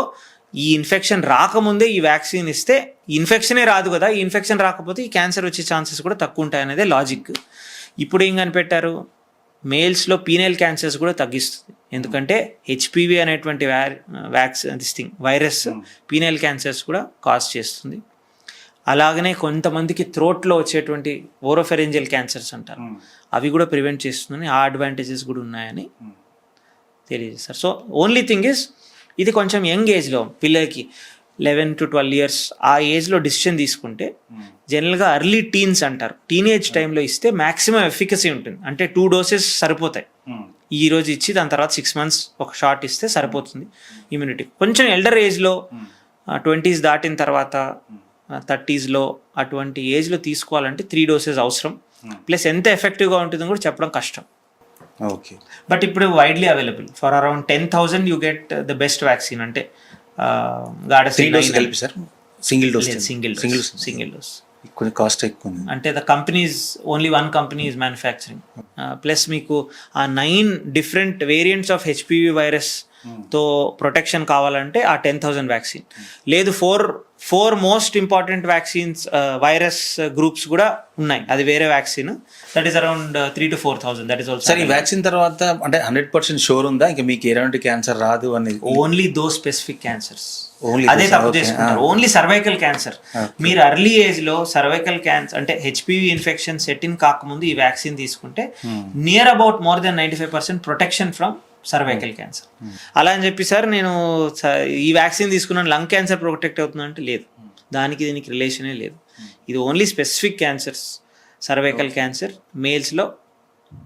ఈ ఇన్ఫెక్షన్ రాకముందే ఈ వ్యాక్సిన్ ఇస్తే ఇన్ఫెక్షనే రాదు కదా, ఈ ఇన్ఫెక్షన్ రాకపోతే ఈ క్యాన్సర్ వచ్చే ఛాన్సెస్ కూడా తక్కువ ఉంటాయనేదే లాజిక్. ఇప్పుడు ఏం కనిపెట్టారు, మేల్స్లో పీనైల్ క్యాన్సర్స్ కూడా తగ్గిస్తుంది. ఎందుకంటే హెచ్పివి అనేటువంటి వైరస్ పీనైల్ క్యాన్సర్స్ కూడా కాజ్ చేస్తుంది. అలాగనే కొంతమందికి థ్రోట్లో వచ్చేటువంటి ఓరోఫెరెంజియల్ క్యాన్సర్స్ అంటారు, అవి కూడా ప్రివెంట్ చేస్తుందని, ఆ అడ్వాంటేజెస్ కూడా ఉన్నాయని తెలియజేస్తారు. సో ఓన్లీ థింగ్ ఇస్ ఇది కొంచెం యంగ్ ఏజ్లో పిల్లలకి 11 to 12 years ఆ ఏజ్లో డిసిషన్ తీసుకుంటే జనరల్గా ఎర్లీ టీన్స్ అంటారు, టీనేజ్ టైంలో ఇస్తే మ్యాక్సిమం ఎఫికసీ ఉంటుంది. అంటే 2 doses సరిపోతాయి, ఈ రోజు ఇచ్చి దాని తర్వాత 6 months ఒక షాట్ ఇస్తే సరిపోతుంది ఇమ్యూనిటీ. కొంచెం ఎల్డర్ ఏజ్లో 20s దాటిన తర్వాత 30sలో అటువంటి ఏజ్లో తీసుకోవాలంటే 3 doses అవసరం. ప్లస్ ఎంత ఎఫెక్టివ్గా ఉంటుందో కూడా చెప్పడం కష్టం. ఓకే, బట్ ఇప్పుడు widely available for around 10,000 you get the best vaccine. అంటే కలిపి సార్ సింగిల్ డోస్ కొంచెం కాస్ట్ ఎక్కువ, అంటే the companies only 1 company is manufacturing. Plus మీకు ఆ 9 different variants of HPV virus తో ప్రొటెక్షన్ కావాలంటే ఆ 10,000 వ్యాక్సిన్. లేదు four most important vaccines virus groups కూడా ఉన్నాయి, అది వేరే vaccine, that is around 3,000 to 4,000. That is also. Sir ఈ వ్యాక్సిన్ తర్వాత అంటే 100% షూర్ ఉందా ఇంకా మీకు ఎలాంటి క్యాన్సర్ రాదు అని? ఓన్లీ దో స్పెసిఫిక్ క్యాన్సర్స్, Only అదే those, తప్పు okay. చేసుకుంటారు. Only cervical cancer. మీరు అర్లీ ఏజ్ లో సర్వైకల్ క్యాన్సర్ అంటే హెచ్పివి ఇన్ఫెక్షన్ సెట్ ఇన్ కాకముందు ఈ వ్యాక్సిన్ తీసుకుంటే near about more than 95% protection from cervical cancer. అలా అని చెప్పి సార్ నేను ఈ వ్యాక్సిన్ తీసుకున్నాను లంగ్ క్యాన్సర్ ప్రొటెక్ట్ అవుతుందంటే లేదు, దానికి దీనికి రిలేషనే లేదు. ఇది only specific cancers, cervical cancer, మేల్స్లో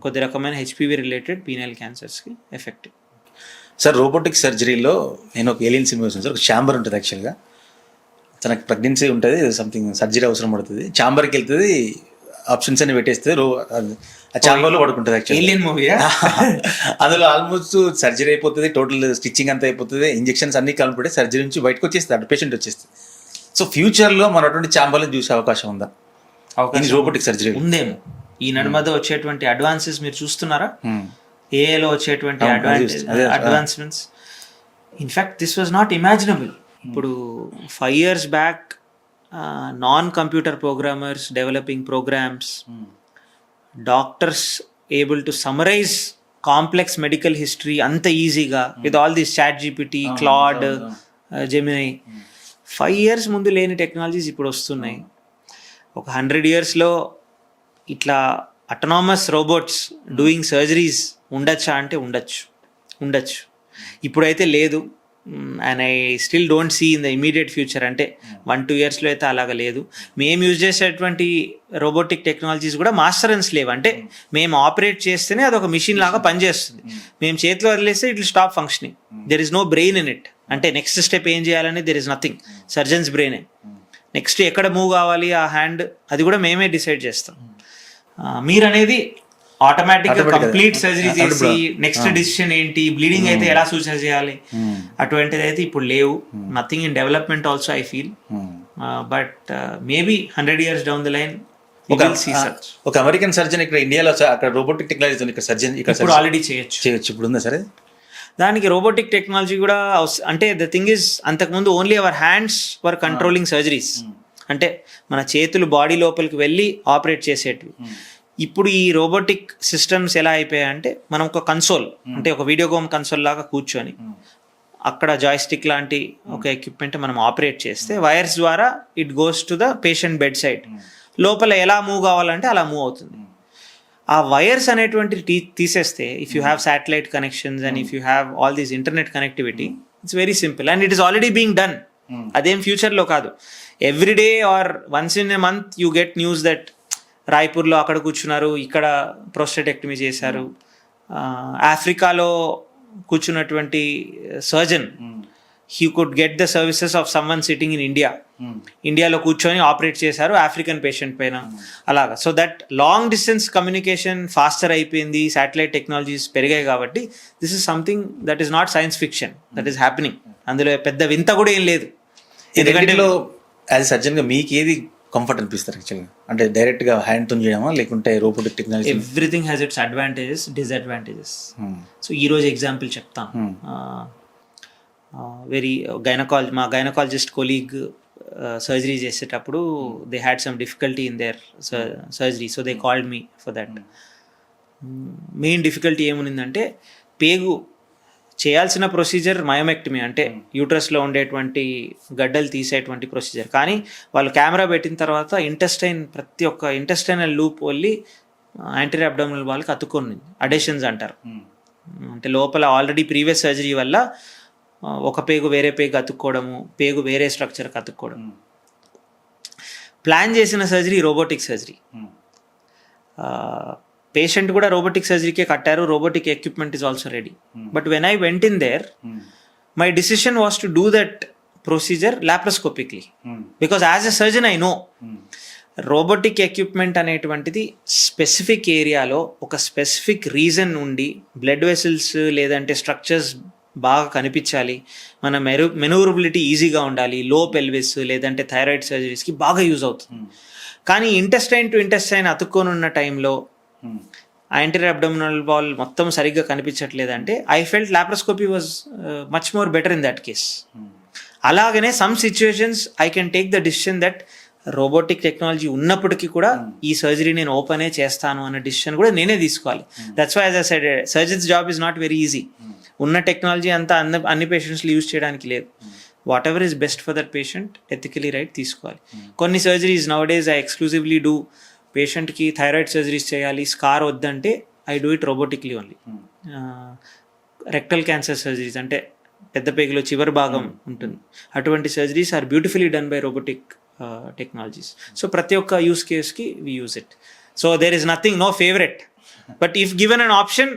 కొద్ది రకమైన హెచ్పివి రిలేటెడ్ పీనల్ క్యాన్సర్స్కి ఎఫెక్టివ్. సార్ రోబోటిక్ సర్జరీలో నేను ఒక ఏలియన్ సినిమా చూసాను సార్. ఒక ఛాంబర్ ఉంటుంది యాక్చువల్గా, తనకు ప్రెగ్నెన్సీ ఉంటుంది, సంథింగ్ సర్జరీ అవసరం పడుతుంది, ఛాంబర్కి వెళ్తుంది, ఆప్షన్స్ అని పెట్టేస్తే ఆ ఛాంబర్లో పడుకుంటుంది యాక్చువల్లీ. ఏలియన్ మూవీయా? అందులో ఆల్మోస్ట్ సర్జరీ అయిపోతుంది, టోటల్ స్టిచ్చింగ్ అంతా అయిపోతుంది, ఇంజెక్షన్స్ అన్ని కలిపి సర్జరీ నుంచి బయటకు వచ్చేస్తుంది, పేషెంట్ వచ్చేస్తుంది. సో ఫ్యూచర్లో మన అటువంటి ఛాంబర్లను చూసే అవకాశం ఉందా రోబోటిక్ సర్జరీ? ఉందేమో. ఈ నడుమద వచ్చేటువంటి అడ్వాన్సెస్ మీరు చూస్తున్నారా? ఏఐలో వచ్చేటువంటి advancements, in fact this was not imaginable. ఇప్పుడు 5 years back non computer programmers developing programs, doctors able to summarise complex medical history అంత ఈజీగా with all this chat GPT, Claude, Gemini. 5 years ముందు లేని టెక్నాలజీస్ ఇప్పుడు వస్తున్నాయి. ఒక 100 yearsలో ఇట్లా అటోనామస్ రోబోట్స్ డూయింగ్ సర్జరీస్ ఉండొచ్చా అంటే ఉండొచ్చు. ఇప్పుడైతే లేదు, and I still don't see in the immediate future. అంటే 1-2 yearsలో అయితే అలాగ లేదు. మేము యూజ్ చేసేటువంటి రోబోటిక్ టెక్నాలజీస్ కూడా మాస్టరెన్స్ లేవు. అంటే మేము ఆపరేట్ చేస్తేనే అది ఒక మిషన్ లాగా పనిచేస్తుంది. మేము చేతిలో వదిలేస్తే it will stop functioning. There is no brain in it. అంటే నెక్స్ట్ స్టెప్ ఏం చేయాలని దెర్ ఇస్ నథింగ్. సర్జన్స్ బ్రెయినే. నెక్స్ట్ ఎక్కడ మూవ్ కావాలి ఆ హ్యాండ్, అది కూడా మేమే డిసైడ్ చేస్తాం. మీరు అనేది ఆటోమేటిక్గా కంప్లీట్ సర్జరీ చేసి నెక్స్ట్ డిసిషన్ ఏంటి, బ్లీడింగ్ అయితే ఎలా సూచన చేయాలి, అటువంటిది అయితే ఇప్పుడు లేవు. Nothing in development also I feel. But maybe 100 years down the line ఒక అమెరికన్ సర్జన్ ఇక్కడ ఇండియాలో అక్కడ రోబోటిక్ టెక్నాలజీ ఇక్కడ సర్జన్ ఇప్పుడు ఆల్రెడీ చేయొచ్చు. ఇప్పుడు ఉందా సరే? దానికి రోబోటిక్ టెక్నాలజీ కూడా అంటే ద థింగ్ ఇస్, అంతకుముందు only our hands were controlling surgeries. అంటే మన చేతులు బాడీ లోపలికి వెళ్ళి ఆపరేట్ చేసేటివి. ఇప్పుడు ఈ రోబోటిక్ సిస్టమ్స్ ఎలా అయిపోయాయంటే మనం ఒక కన్సోల్, అంటే ఒక వీడియో గేమ్ కన్సోల్ లాగా కూర్చొని అక్కడ జాయ్స్టిక్ లాంటి ఒక ఎక్విప్మెంట్ మనం ఆపరేట్ చేస్తే వైర్స్ ద్వారా it goes to the patient bed side. లోపల ఎలా మూవ్ కావాలంటే అలా మూవ్ అవుతుంది. ఆ వైర్స్ అనేటువంటి తీసేస్తే, if you have satellite connections and if you have all these internet connectivity, it's very simple and it is already being done. అదేం ఫ్యూచర్లో కాదు. Every day or once in a month you get news that రాయ్పూర్లో అక్కడ కూర్చున్నారు, ఇక్కడ prostatectomy చేశారు. ఆఫ్రికాలో కూర్చున్నటువంటి surgeon he could get the services of someone sitting in India. ఇండియాలో కూర్చొని ఆపరేట్ చేశారు ఆఫ్రికన్ పేషెంట్ పైన, అలాగా. So that long distance communication faster అయిపోయింది, శాటిలైట్ టెక్నాలజీస్ పెరిగాయి. కాబట్టి this is something that is not science fiction, that is happening. అందులో పెద్ద వింత కూడా ఏం లేదు. ఎందుకంటే యాజ్ సర్జన్గా మీకు ఏది కంఫర్ట్ అనిపిస్తారు యాక్చువల్గా? అంటే డైరెక్ట్గా హ్యాండ్తో చేయడమా లేకుంటే robotic technology? Everything has its advantages, disadvantages. So ఈరోజు ఎగ్జాంపుల్ చెప్తాను. మా గైనకాలజిస్ట్ కొలీగ్ సర్జరీ చేసేటప్పుడు they had some difficulty in there surgery, so they called me for that. Main difficulty ఏముందంటే, పేగు చేయాల్సిన ప్రొసీజర్ మయోమెక్టమీ, అంటే యూట్రస్లో ఉండేటువంటి గడ్డలు తీసేటువంటి ప్రొసీజర్. కానీ వాళ్ళు కెమెరా పెట్టిన తర్వాత ప్రతి ఒక్క ఇంటెస్టైనల్ లూప్ వెళ్ళి యాంటీరియర్ అబ్డామినల్ వాళ్ళకి అతుక్కొని, అడేషన్స్ అంటారు. అంటే లోపల ఆల్రెడీ ప్రీవియస్ సర్జరీ వల్ల ఒక పేగు వేరే పేగు అతుక్కోవడము, పేగు వేరే స్ట్రక్చర్కి అతుక్కోవడం. ప్లాన్ చేసిన సర్జరీ రోబోటిక్ సర్జరీ. పేషెంట్ కూడా రోబోటిక్ సర్జరీకే కట్టారు, robotic equipment is also ready. But when I went in there, my decision was to do that procedure laparoscopically, because as a surgeon I know robotic equipment అనేటువంటిది specific ఏరియాలో ఒక specific region నుండి blood vessels లేదంటే structures బాగా కనిపించాలి, మన మెనూరబిలిటీ ఈజీగా ఉండాలి, లో పెల్విస్ లేదంటే థైరాయిడ్ సర్జరీస్కి బాగా యూజ్ అవుతుంది. కానీ ఇంటెస్టైన్ టు ఇంటెస్టైన్ అతుక్కొని ఉన్న టైంలో యాంటీరియర్ అబ్డోమినల్ వాల్ మొత్తం సరిగ్గా కనిపించట్లేదంటే I felt laparoscopy was much more better in that case. అలాగనే some situations I can take the decision that robotic technology ఉన్నప్పటికీ కూడా ఈ సర్జరీ నేను ఓపెనే చేస్తాను అన్న డిసిషన్ కూడా నేనే తీసుకోవాలి. That's why as I said surgeons job is not very easy. ఉన్న టెక్నాలజీ అంతా అన్ని పేషెంట్స్లో యూజ్ చేయడానికి లేదు. Whatever is best for that patient ethically right తీసుకోవాలి. కొన్ని surgeries nowadays I exclusively do. పేషెంట్కి థైరాయిడ్ సర్జరీస్ చేయాలి, స్కార్ వద్దంటే I do it robotically only. Rectal cancer surgeries అంటే పెద్ద పేగులో చివరి భాగం ఉంటుంది, అటువంటి surgeries are beautifully done by robotic technologies. So ప్రతి ఒక్క యూస్ కేస్కి we use it. So there is nothing, no favourite. But if given an option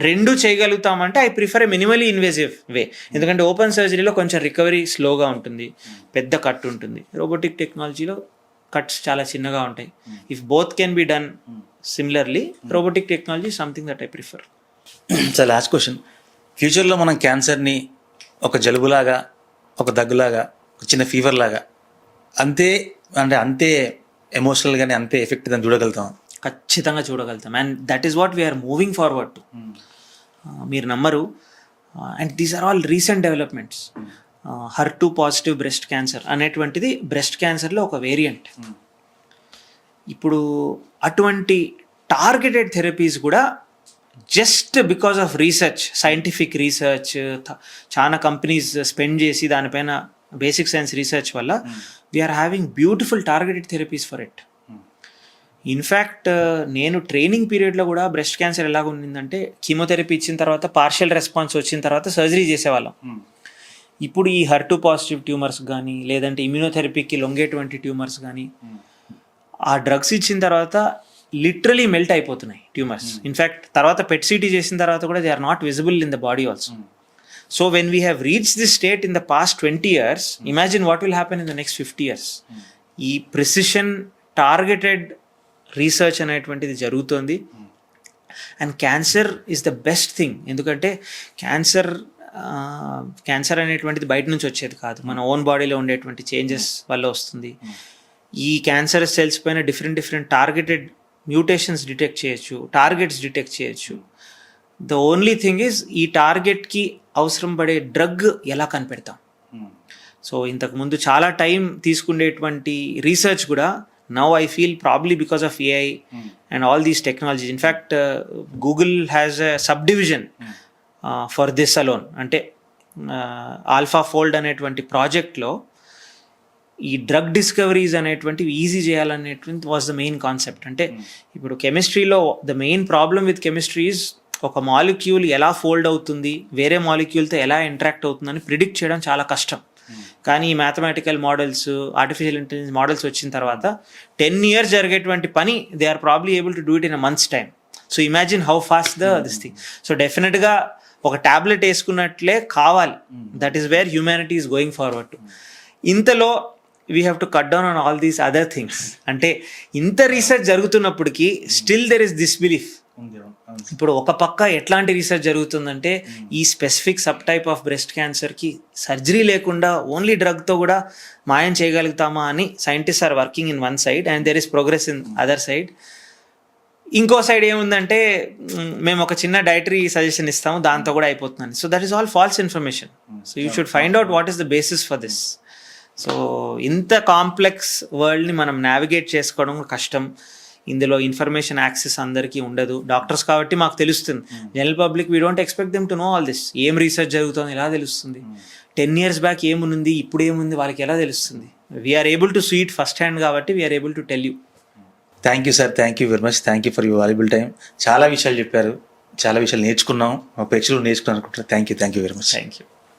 రెండు చేయగలుగుతామంటే I prefer a minimally invasive way. ఎందుకంటే ఓపెన్ సర్జరీలో కొంచెం రికవరీ స్లోగా ఉంటుంది, పెద్ద కట్ ఉంటుంది. రోబోటిక్ టెక్నాలజీలో కట్స్ చాలా చిన్నగా ఉంటాయి. If both can be done similarly, robotic technology something that I prefer. Sir last question, ఫ్యూచర్లో మనం క్యాన్సర్ని ఒక జలుబులాగా, ఒక దగ్గులాగా, ఒక చిన్న ఫీవర్ లాగా అంతే ఎమోషనల్గానే అంతే ఎఫెక్ట్ దాన్ని చూడగలుగుతాం? ఖచ్చితంగా చూడగలుగుతాం. And that is what we're moving forward to. మీరు నమ్మరు, and these are all recent developments. HER2 positive breast cancer అనేటువంటిది బ్రెస్ట్ క్యాన్సర్లో ఒక వేరియంట్. ఇప్పుడు అటువంటి టార్గెటెడ్ థెరపీస్ కూడా just because of research, scientific research, చాలా కంపెనీస్ స్పెండ్ చేసి దానిపైన బేసిక్ సైన్స్ రీసెర్చ్ వల్ల we're having beautiful targeted therapies for it. In fact నేను ట్రైనింగ్ పీరియడ్లో కూడా బ్రెస్ట్ క్యాన్సర్ ఎలాగ ఉండిందంటే కీమోథెరపీ ఇచ్చిన తర్వాత పార్షియల్ రెస్పాన్స్ వచ్చిన తర్వాత సర్జరీ చేసేవాళ్ళం. ఇప్పుడు ఈ HER2 పాజిటివ్ ట్యూమర్స్ కానీ, లేదంటే ఇమ్యూనోథెరపీకి లొంగేటువంటి ట్యూమర్స్ కానీ, ఆ డ్రగ్స్ ఇచ్చిన తర్వాత లిటరలీ మెల్ట్ అయిపోతున్నాయి ట్యూమర్స్. ఇన్ఫ్యాక్ట్ తర్వాత PET CT చేసిన తర్వాత కూడా they are not visible in the body also. So when we have reach this state in the past 20 years, imagine what will happen in the next 50 years. ఈ precision targeted research అనేటువంటిది జరుగుతుంది. And cancer is the best thing. ఎందుకంటే cancer అనేటువంటిది బయట నుంచి వచ్చేది కాదు, మన ఓన్ బాడీలో ఉండేటువంటి చేంజెస్ వల్ల వస్తుంది. ఈ క్యాన్సర్ సెల్స్ పైన డిఫరెంట్ టార్గెటెడ్ మ్యూటేషన్స్ డిటెక్ట్ చేయొచ్చు, టార్గెట్స్ డిటెక్ట్ చేయొచ్చు. ద ఓన్లీ థింగ్ ఈజ్ ఈ టార్గెట్కి అవసరం పడే డ్రగ్ ఎలా కనిపెడతాం. సో ఇంతకుముందు చాలా టైం తీసుకునేటువంటి రీసెర్చ్ కూడా now I feel probably because of AI and all these technologies. In fact, Google has a subdivision for this alone. అంటే AlphaFold అనేటువంటి ప్రాజెక్ట్లో ఈ డ్రగ్ డిస్కవరీస్ అనేటువంటివి ఈజీ చేయాలనేటువంటి వాజ్ ద మెయిన్ కాన్సెప్ట్. అంటే ఇప్పుడు కెమిస్ట్రీలో the main problem with chemistry is ఒక మాలిక్యూల్ ఎలా ఫోల్డ్ అవుతుంది, వేరే మాలిక్యూల్తో ఎలా ఇంటరాక్ట్ అవుతుందని ప్రిడిక్ట్ చేయడం చాలా కష్టం. కానీ ఈ mathematical models, artificial intelligence models వచ్చిన తర్వాత 10 years జరిగేటువంటి పని they are probably able to do it in a months time. So imagine how fast this thing. So డెఫినెట్గా ఒక ట్యాబ్లెట్ వేసుకున్నట్లే కావాలి. That is where humanity is going forward to. ఇంతలో we have to cut down on all these other things. అంటే ఇంత research జరుగుతున్నప్పటికీ still there is this belief. ఇప్పుడు ఒక పక్క ఎట్లాంటి రీసెర్చ్ జరుగుతుందంటే ఈ specific sub type of breast క్యాన్సర్కి సర్జరీ లేకుండా ఓన్లీ డ్రగ్తో కూడా మాయం చేయగలుగుతామా అని scientist are working in one side and there is progress in other side. ఇంకో సైడ్ ఏముందంటే మేము ఒక చిన్న డైటరీ సజెషన్ ఇస్తాము, దాంతో కూడా అయిపోతుందని. So that is all false information. So you should find out what is the basis for this. So ఇంత కాంప్లెక్స్ వరల్డ్ని మనం నావిగేట్ చేసుకోవడం కష్టం. ఇందులో ఇన్ఫర్మేషన్ యాక్సెస్ అందరికీ ఉండదు. డాక్టర్స్ కాబట్టి మాకు తెలుస్తుంది, general public we don't expect them to know all this. ఏం రీసెర్చ్ జరుగుతుంది ఎలా తెలుస్తుంది? 10 years బ్యాక్ ఏముంది, ఇప్పుడు ఏముంది, వాళ్ళకి ఎలా తెలుస్తుంది? We're able to see it first hand కాబట్టి we're able to tell you. Thank you sir, thank you very much, thank you for your valuable time. చాలా విషయాలు చెప్పారు, చాలా విషయాలు నేర్చుకున్నాం, మా ప్రేక్షకులు నేర్చుకున్నాను అనుకుంటారు. Thank you very much. Thank you.